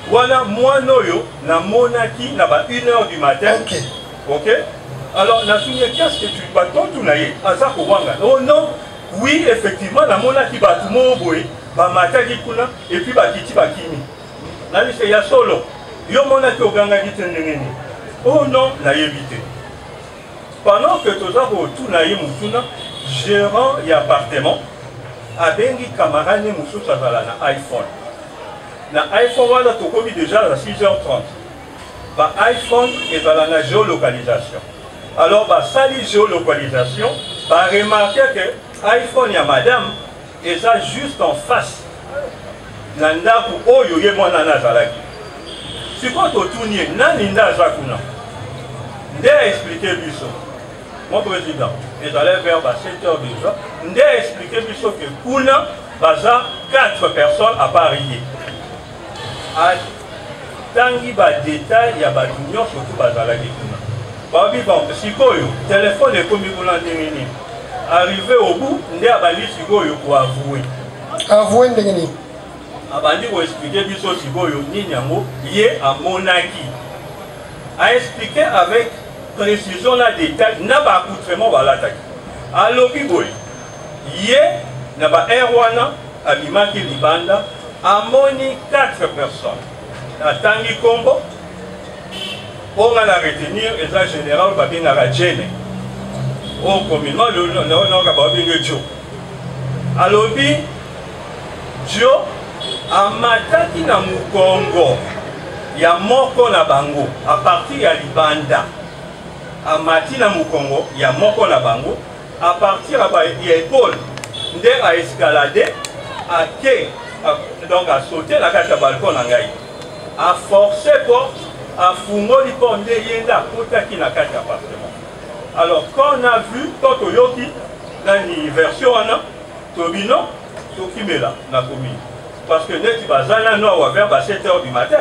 Speaker 3: Voilà mwana oyo na monaki na ba 1 heure du matin. OK. Alors na sounya qu'est-ce que tu vas tout naye aza ko wanga. Oh non, oui effectivement na monaki batu mo boye ba mataki kuna et puis ba kiti ba kimi. Na lise ya solo. Yo monaki oganga kitendengeni. Oh non, na yebite. Pendant que tout ça, gérant et appartement, a bengi camarade moussou sazala na iPhone. Na iPhone, on a tout déjà à 6h30. Ba iPhone est dans la géolocalisation. Alors, bah, sali géolocalisation, bah, remarquer que iPhone, y a madame, et ça juste en face. Nanda pour oyo ye mwana nazalaki. Si quand on tourne, naninda zakuna. Ndé expliquer biso. Mon président, ils allaient vers 7 heures déjà. Nous avons expliqué que Kuna, 4 personnes à parier. À Tangi, détail, il y a des gens surtout Bazalaki Kuna. Bon, si le téléphone est comme il est arrivé au bout, nous avons dit pour avouer. Avouer, nous avons expliqué que Sigoyo, Ninyamo, lié à Monaki. A expliqué avec précision la détail n'a pas accoutrement à l'attaque. Alors biboy yé n'a pas erwana abimaki libanda amoni 4 personnes. Atangi combo on a la retenir et ça général babina rajene. Au communément le nom ka babinga jo. Alors bi jo amataki na mukongo ya moko na bango à partir ya libanda. A Matina Mukongo, il y a Moko la Bango, à partir de l'épaule, il a escaladé, donc à sauter la carte à balcon, à forcer porte, à fouiller pour yenda kota qui na carte appartement. Alors quand on a vu Toto Yoki dans une version Tobino, Tokimela na commune. Parce que net bazana no vers 7 h du matin,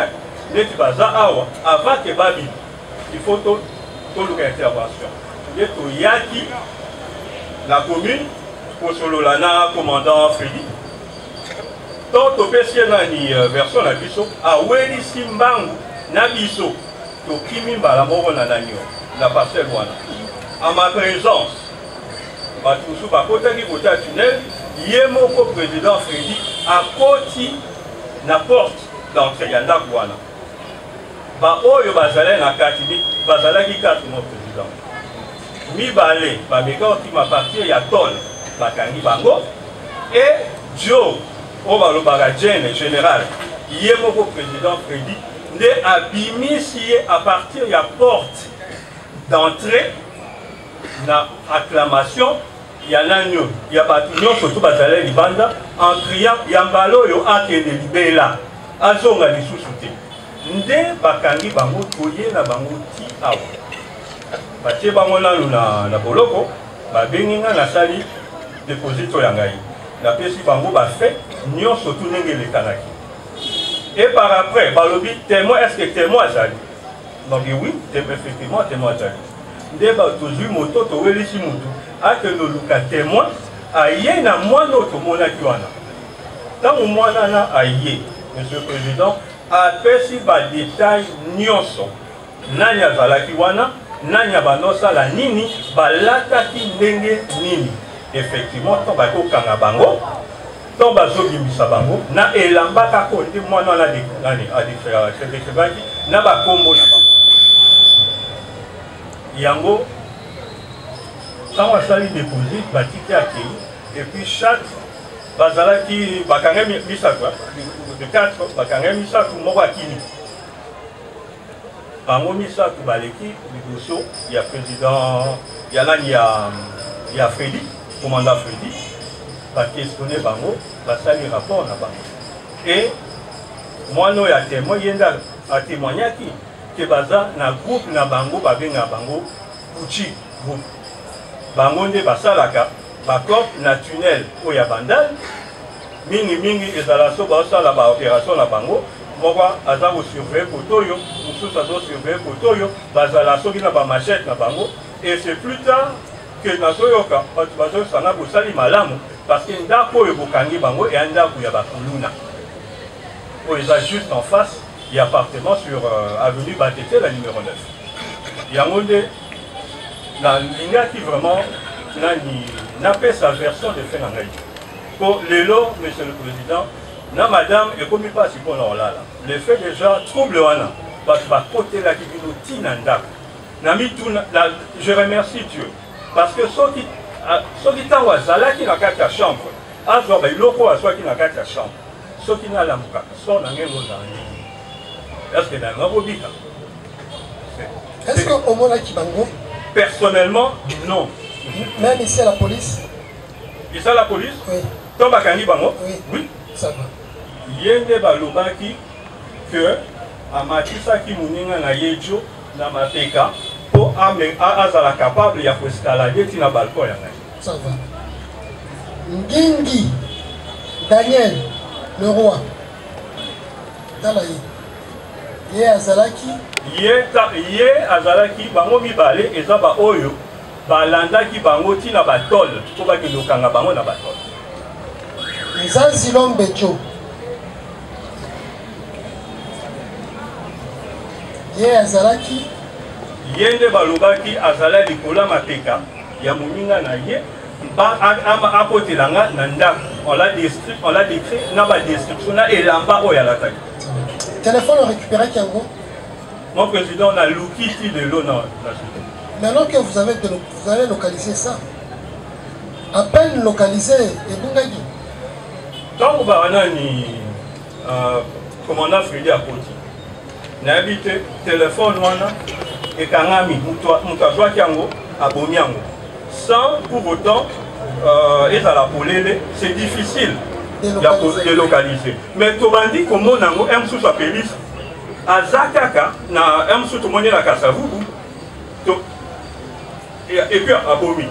Speaker 3: net bazana avant que babi, il faut tout intervention. Il y a Yaki, la commune, pour Sololana, commandant Frédéric. Tant au PC dans une version la biso, à Weli Simbangu, Nabiso, to Kimimba la mort na nanio, la parcelle wana. À ma présence, Batoussou, par côté qui côté tunnel, Yemoko président Frédéric, à côté na porte d'entrée Yanda Wana. Ba oyo bazala na katibi bazala ki kati mon président mi balé ba mega qui m'a partir ya tol bakangi bango et Joe o ba lo baga général yemoko président Freddy nde abimisi à partir ya porte d'entrée na acclamation ya nanyo ya batunyo surtout bazala libanda en criant yambalo yo akende libela azonga lisusu te. Nde bakangi bango toye na bango ti awa batie bango nanu na boloko babengi nga na sali déposito ya ngai napesi bango bafe nyonso tu ndenge elekanaki et par après balobi témoin est-ce que témoin azali donc oui effectivement témoin azali nde tozwi moto towelisi motu akende oluka témoin aye na mwana oyo tomonaki wana ntango mwana na aye monsieur le président apesi ba détail nyonso nani azalaki wana nani abanosala nini balataki ndenge nini effectivement to bakokanga bango to bazobimisa bango na elamba kako ndi mwana wana nani adécrivaki na bakombo na bango yango ntango asali déposé batiki akei et puis chaque bazalaki bakanga misato de 4 bakanga misato moko akini bango misato baleki liboso ya président ya nani ya Freddy commandant Freddy bakestionne bango basali rapport na bango et mwana oyo atémoin yenda atémoignaki ke baza na groupe na bango babenga bango Uchi groupe bango nde basalaka bacope na tunnel oyo ya bandal mingi ezala so basala baopération na bango moko aza kosurveille kote oyo mosusu azosurveille kote oyo bazala soki na bamachete na bango et c'est plus tard que nazoyoka bato bazosanga bosali malamu parce que ndako oyo bokangi bango eya ndako ya bakuluna oyo eza juste en face ya appartement sur avenue Batete la numéro 9 yango nde nalingaki vraiment nani napesa version de fait na ngai po lelo monsieur le président na madame ekomi mpasi mpona kolala le fait déjà trouble wana bato bakotelaki bino ntina ndako na mituna je remercie Dieu parce que soki ntango azalaki na kati ya chambre azwa bailoko oyo azwaki na kati ya chambre soki nalamukaka so na ngai ngozala nini est-ce que nanga kobika
Speaker 2: est-ce que omonaki bango
Speaker 3: personnellement non
Speaker 2: même ici à la police
Speaker 3: ici à la police
Speaker 2: oui
Speaker 3: to bakangi bango
Speaker 2: oui ça va
Speaker 3: yende balobaki que amatisaki moninga na yejo na mapeka po azala capable ya koescalader tina balcon ya ngai
Speaker 2: ça va Ngingi Daniel le roi tala ye azalaki ye azalaki bango mibale eza ba oyo balandaki bango tina batole po bakendokanga bango na batole Nzanzi Lombejo ye azalaki
Speaker 3: ye nde balobaki azala likolo mapeka ya moninga na ye akotelanga na ndako on l'a décrit na badescription na elamba oyo alataki
Speaker 2: téléphone récupéré yango
Speaker 3: mon président na lukiti de l'eau na
Speaker 2: maintenant que vous avez localisé ça à peine localisé et bungaki
Speaker 3: ntango bawanani commandant Freddy akoti nayebi te telefone wana ekangami moto azwaki yango abomi yango sans pour autant ezala polele c'est difficile de localiser mais tobandi komona yango un mosusu apelisi aza kaka na un mosusu tomonelaka savubu et puis abomi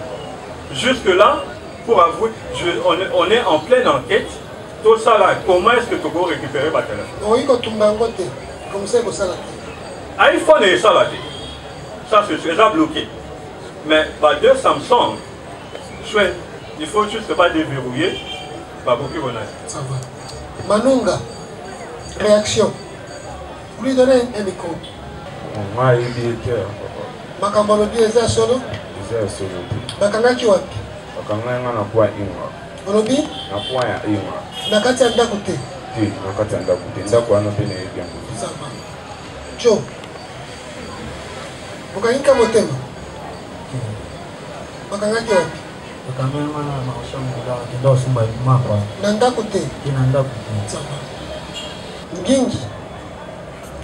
Speaker 3: jusque là pour avouer on est en pleine enquête tout ça là comment est-ce que tu peux récupérer ma téléphone
Speaker 2: oui kotumba yango te comme ça kosala te
Speaker 3: iPhone esala te ça c'est déjà bloqué mais bah deux Samsung chouette il faut juste pas déverrouiller pas beaucoup bon
Speaker 2: ça va Manunga réaction vous lui donnez un micro
Speaker 6: moi il dit
Speaker 2: makambo lobi eza solo bakangaki wapi
Speaker 6: bakanganga na kwa ingwa
Speaker 2: olobi
Speaker 6: na kwa ya ingwa
Speaker 2: na kati ya ndako te
Speaker 6: na kati ya ndako te ndako wana pe na yebi yango
Speaker 2: sama jo bukanyika motema bakangaki wapi
Speaker 9: bakanganga na maoshambuka kenda osumba makwa
Speaker 2: na ndako te
Speaker 9: na ndako te
Speaker 2: sama Ngingi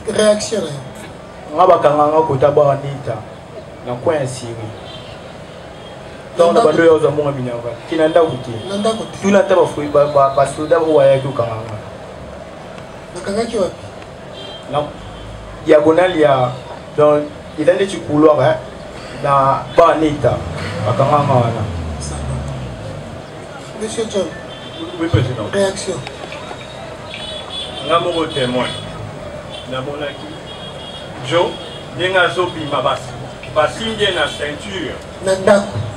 Speaker 2: réaction na
Speaker 7: nga bakanganga kota ba nita na kwa ya siri tona bando yoza monga binyanga kina ndako te
Speaker 2: na ndako te
Speaker 7: tuna taba fui ba soda bo waya tu kanganga
Speaker 2: bakangaki wapi
Speaker 7: na diagonale ya dans il est du couloir na ba nita bakanganga wana
Speaker 2: monsieur John
Speaker 3: oui président
Speaker 2: réaction
Speaker 3: nga moko témoin namonaki jo ndenge azobima basimbi na ceinture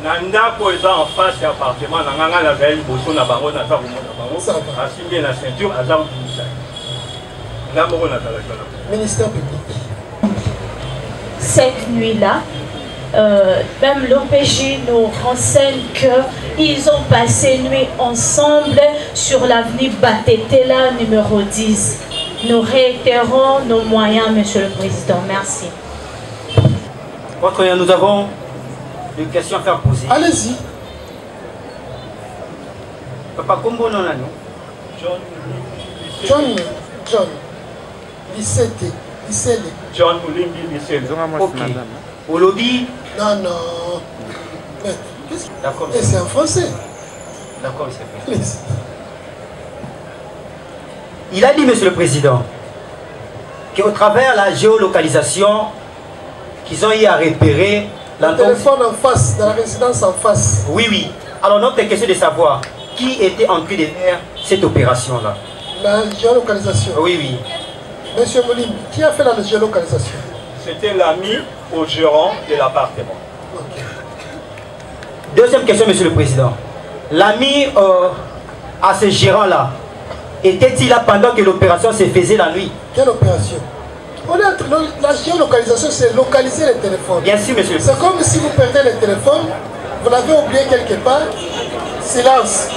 Speaker 3: na ndako eza en face ya appartement na nganga nazali liboso na bango naza komona bango asimbi na ceinture aza kobimisa
Speaker 2: Ministère public.
Speaker 11: Cette nuit-là, même l'OPJ nous renseigne qu'ils ont passé nuit ensemble sur l'avenue Batetela numéro 10. Nous réitérons nos moyens, Monsieur le Président. Merci.
Speaker 12: Votre honneur, nous avons une question à faire poser.
Speaker 2: Allez-y.
Speaker 12: Papa Kombo non non.
Speaker 2: John. 17.
Speaker 3: John Moulimbi Bissele.
Speaker 12: Ok. Au lobby.
Speaker 2: Non.
Speaker 12: D'accord.
Speaker 2: Et c'est en français.
Speaker 12: D'accord, Monsieur le Président. Il a dit, Monsieur le Président, qu'au travers de la géolocalisation, qu'ils ont eu à repérer
Speaker 2: le téléphone en face, dans la résidence en face.
Speaker 12: Oui. Alors notre question est de savoir qui était en train de faire cette opération-là.
Speaker 2: La géolocalisation.
Speaker 12: Oui.
Speaker 2: Monsieur Moulim, qui a fait la géolocalisation?
Speaker 3: C'était l'ami au gérant de l'appartement.
Speaker 2: Okay.
Speaker 12: Deuxième question, Monsieur le Président. L'ami à ce gérant-là, était-il là pendant que l'opération se faisait la nuit?
Speaker 2: Quelle opération? La géolocalisation, c'est localiser les téléphones.
Speaker 12: Bien sûr, monsieur.
Speaker 2: C'est comme si vous perdez le téléphone, vous l'avez oublié quelque part, silence.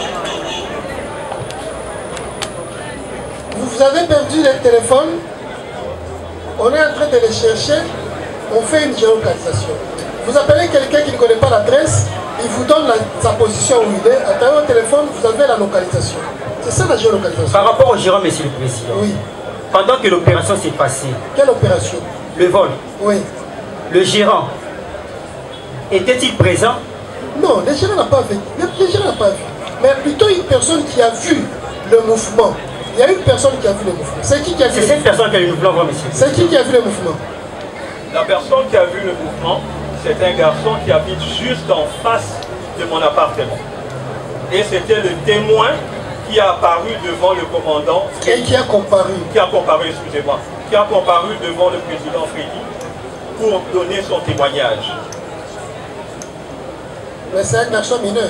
Speaker 2: Vous avez perdu le téléphone, on est en train de les chercher, on fait une géolocalisation. Vous appelez quelqu'un qui ne connaît pas l'adresse, il vous donne sa position où il est, à travers le téléphone, vous avez la localisation. C'est ça la géolocalisation.
Speaker 12: Par rapport au gérant, monsieur le Président.
Speaker 2: Oui.
Speaker 12: Pendant que l'opération s'est passée.
Speaker 2: Quelle opération?
Speaker 12: Le vol.
Speaker 2: Oui.
Speaker 12: Le gérant, était-il présent?
Speaker 2: Non, le gérant n'a pas vu. Le gérant n'a pas vu. Mais plutôt une personne qui a vu le mouvement. Il y a une personne qui a vu le mouvement. C'est qui a vu?
Speaker 12: C'est cette personne qui a vu le mouvement, monsieur.
Speaker 2: C'est qui a vu le mouvement?
Speaker 3: La personne qui a vu le mouvement, c'est un garçon qui habite juste en face de mon appartement. Et c'était le témoin qui a apparu devant le commandant.
Speaker 2: Et qui a comparu?
Speaker 3: Qui a comparu, excusez-moi. Qui a comparu devant le président Freddy pour donner son témoignage.
Speaker 2: Mais c'est un garçon mineur.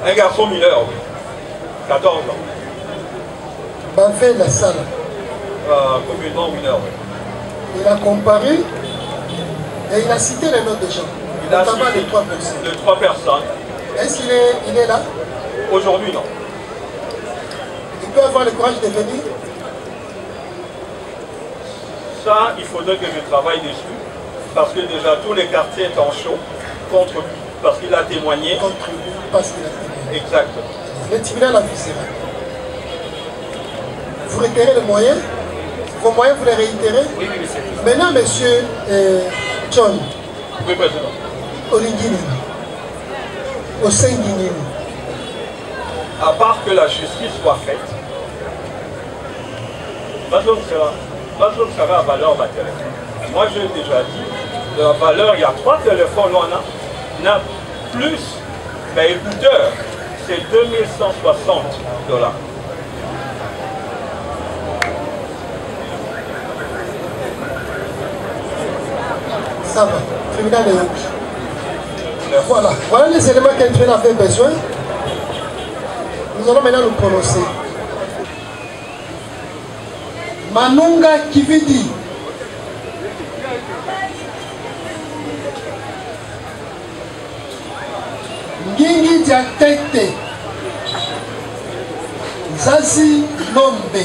Speaker 3: Un garçon mineur, oui. 14 ans.
Speaker 2: Bavé la salle.
Speaker 3: Complètement mineur, oui.
Speaker 2: Il a comparu et il a cité les noms des gens.
Speaker 3: Il a
Speaker 2: notamment
Speaker 3: cité
Speaker 2: les 3 personnes.
Speaker 3: Les 3 personnes.
Speaker 2: Est-ce qu'il est là?
Speaker 3: Aujourd'hui, non.
Speaker 2: Il peut avoir le courage de venir?
Speaker 3: Ça, il faudrait que je travaille dessus. Parce que déjà, tous les quartiers sont chauds contre lui. Parce qu'il a témoigné.
Speaker 2: Contre lui, parce qu'il a témoigné.
Speaker 3: Exactement.
Speaker 2: Le tribunal a visé. Vous retirez les moyens? Vos moyens, vous les réitérez?
Speaker 3: Oui, monsieur.
Speaker 2: Maintenant, monsieur John.
Speaker 3: Oui, président.
Speaker 2: Olingini. Au Saint-Guinini.
Speaker 3: À part que la justice soit faite, pas de sera à valeur matérielle. Moi, j'ai déjà dit, la valeur, il y a 3 téléphones, on a plus, mais écouteurs, c'est 2160 $.
Speaker 2: Ça va, tribunal de Yoki. Voilà les éléments qu'un tribunal avait besoin. Nous allons maintenant nous prononcer. Manunga Kividi. Ngingi Diatete. Zazi Lombe.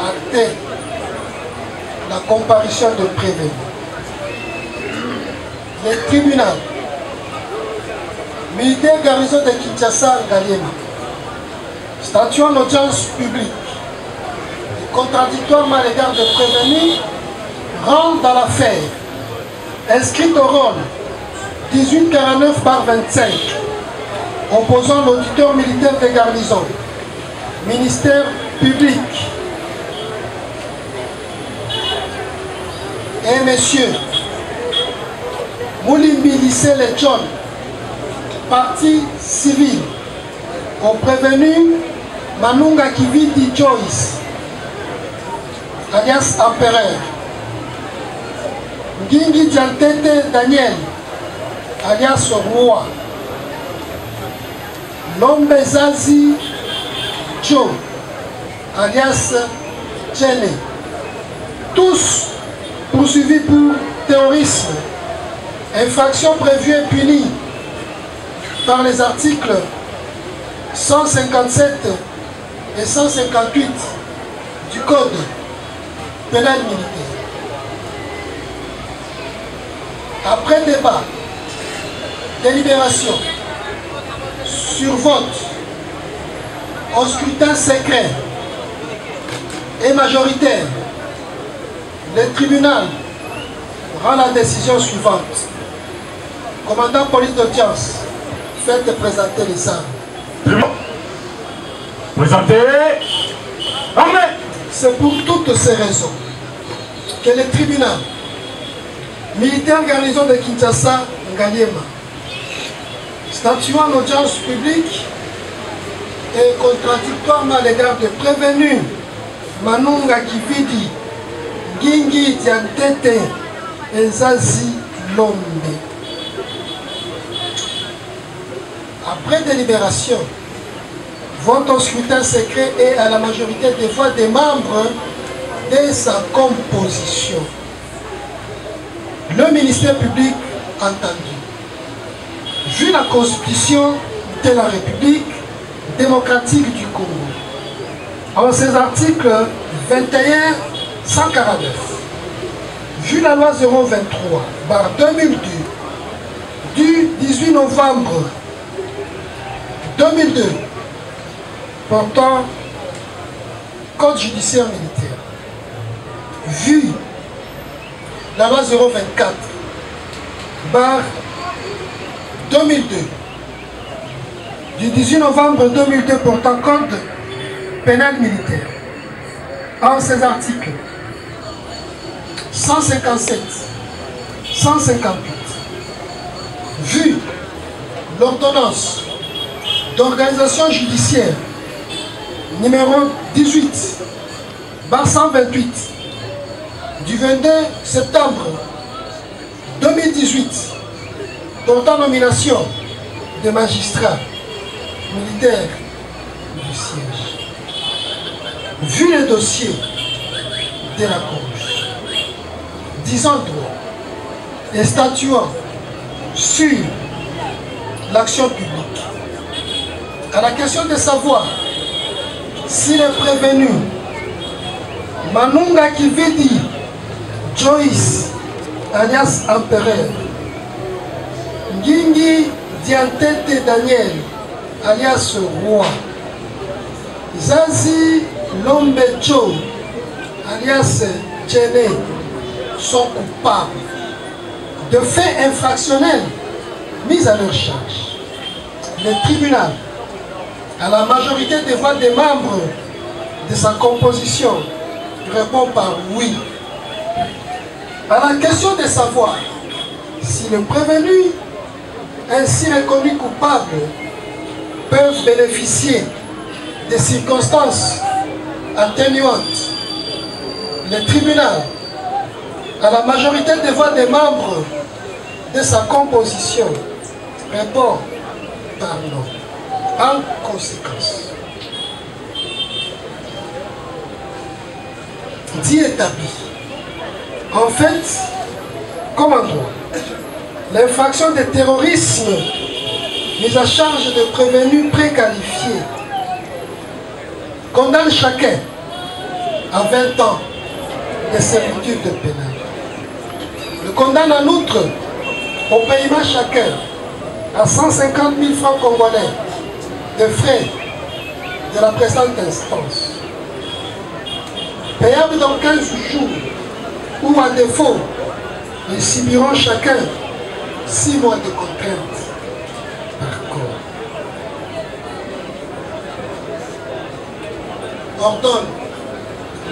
Speaker 2: Acte la comparution de prévenu. Le tribunal militaire garnison de Kinshasa Ngaliema, statuant en audience publique et contradictoirement à l'égard de prévenus, rend dans l'affaire inscrite au rôle 1849/25 opposant l'auditeur militaire de garnison, ministère public et monsieur Moulimbi Lycée Le John, partie civile, ont prévenu Manunga Kividi Joyce, alias Empereur, Ngingi Diantete Daniel, alias Roi, Lombe Zazi Joe, alias Tchene. Tous poursuivis pour terrorisme, infraction prévue et punie par les articles 157 et 158 du Code pénal militaire. Après débat, délibération, sur vote, au scrutin secret et majoritaire, le tribunal rend la décision suivante. Commandant police d'audience, faites présenter les armes.
Speaker 4: Présentez. Armée.
Speaker 2: C'est pour toutes ces raisons que le tribunal militaire garnison de Kinshasa, Ngaliema, statuant en audience publique et contradictoirement à l'égard de prévenu Manunga Kividi, Ngingi Diantete et Zazi Lombe. Après délibération, vote au scrutin secret et à la majorité des voix des membres de sa composition. Le ministère public entendu. Vu la Constitution de la République démocratique du Congo, en ses articles 21, 149, vu la loi 023/2002 du 18 novembre 2002 portant Code judiciaire militaire, vu la loi 024/2002 du 18 novembre 2002 portant Code pénal militaire, en ses articles 157, 158, vu l'ordonnance d'organisation judiciaire numéro 18/128 du 22 septembre 2018 portant nomination des magistrats militaires du siège. Vu le dossier de la cause, disant droit et statuant sur l'action publique, à la question de savoir si le prévenu Manunga Kividi Joyce alias Empereur, Ngingi Diantete Daniel alias Roi, Zazi Lombecho alias Tchene sont coupables de faits infractionnels mis à leur charge. Le tribunal, à la majorité des voix des membres de sa composition, répond par oui. À la question de savoir si le prévenu, ainsi reconnu coupable, peuvent bénéficier des circonstances atténuantes, le tribunal, à la majorité des voix des membres de sa composition, répond par non. En conséquence, dit établi. En fait, comme en droit, l'infraction de terrorisme mise à charge de prévenus préqualifiés condamne chacun à 20 ans de servitude pénale. Le condamne en outre au paiement chacun à 150 000 francs congolais de frais de la présente instance, payable dans 15 jours, ou à défaut, ils subiront chacun 6 mois de contrainte par corps. Ordonne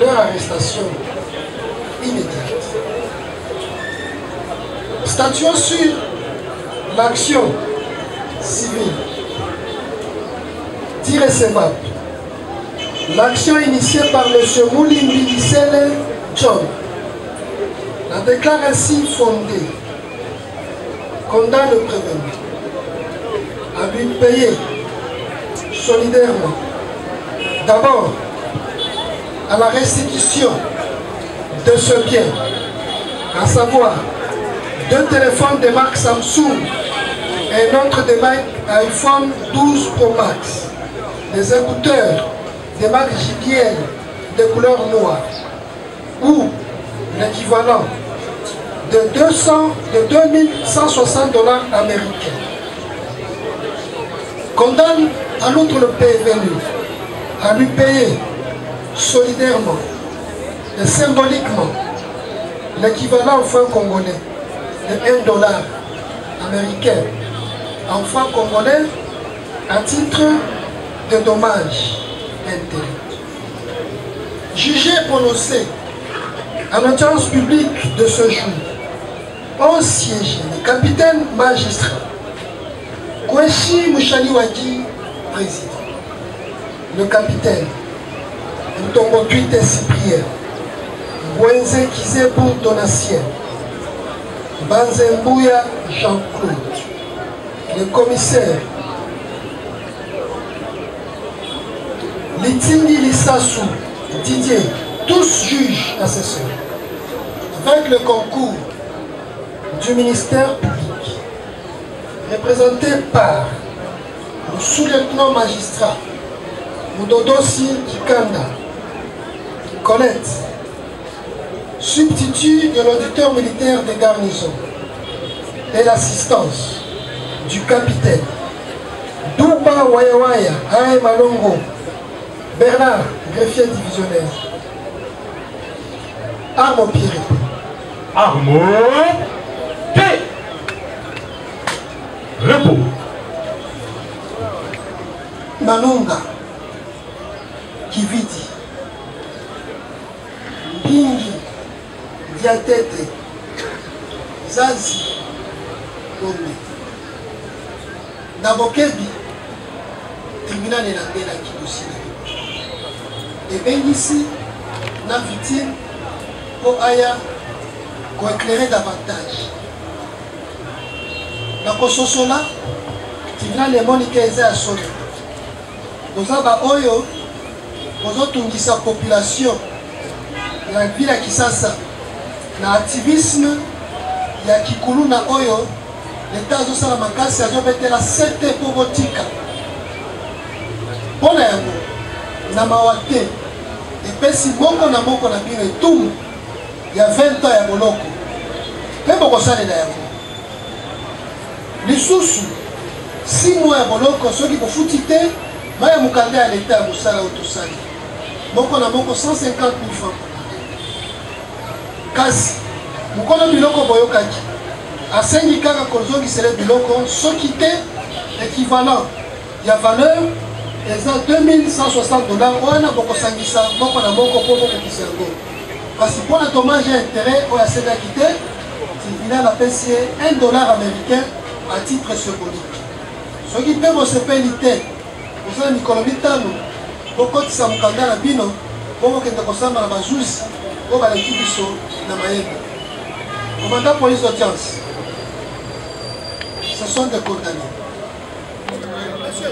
Speaker 2: leur arrestation immédiate. Statuant sur l'action civile irrécevable, l'action initiée par M. Moulimbi Dissele John la déclare ainsi fondée, condamne le prévenu à lui payer solidairement, d'abord à la restitution de ce bien, à savoir 2 téléphones de marque Samsung et un autre de marque iPhone 12 Pro Max, des écouteurs de marque JBL de couleur noire ou l'équivalent de 2160 $ américains. Condamne à l'autre le prévenu à lui payer solidairement et symboliquement l'équivalent en francs congolais de 1 $ américain en francs congolais à titre de dommages intérêts. Jugé prononcé en audience publique de ce jour, ont siégé le capitaine magistrat Kweshi Mushaliwaki, président, le capitaine Ntongo Tuite Cyprien, Bwenze Kizebou Donatien, Banzembouya Jean-Claude, le commissaire Litindi Lissassou Didier, tous juges assesseurs, avec le concours du ministère public, représenté par le sous-lieutenant magistrat Moudodossi Kikanda, Colette, substitut de l'auditeur militaire des garnisons, et l'assistance du capitaine Douba Wayawaya Ae Malongo, Bernard, greffier divisionnaire, Armo Pierre.
Speaker 4: Armo Pierre. Repos.
Speaker 2: Manunga Kiviti, Bingi Diatete, Zazi Gombe, Nabokebi, tribunal de la Kidosi. Et bien ici, la victime pour Aya, pour éclairer davantage. La Kososola, tribunal de Monique Eze à Solo. Nous avons Oyo, nous avons sa population, la ville à Kisasa, l'activisme, il y a Kikulu na Oyo, l'État a fait la makasi, il y a la 7 povotika. Pour l'aéro, na mawate, et puis si moko na bino et tout, il y a 20 ans ya boloko. Mais beaucoup ça les l'aéro. Les sous 6 mois ya boloko, ceux qui vont foutiter, Maya Mukande à l'État, Moussala Otosali. Moko na moko 150 000 francs. Kasi, Mukono Biloko Boyokaki. À 5 kaka Kolzo qui serait Biloko, ce qui était équivalent. Il y a valeur, et ça 2160 $. On a beaucoup sangisa, moko na moko pour beaucoup qui servent. Parce que pour le dommage et intérêt, on a cédé à quitter, il a payé $1 américain à titre symbolique. Ce qui peut se payer l'ité. Vous avez Nicolas Mitano, beaucoup de Samukanda na Bino, beaucoup de Kosama na Bazouzi, beaucoup de Kibiso na Maïebe. Commandant police d'audience, ce sont des condamnés. Monsieur,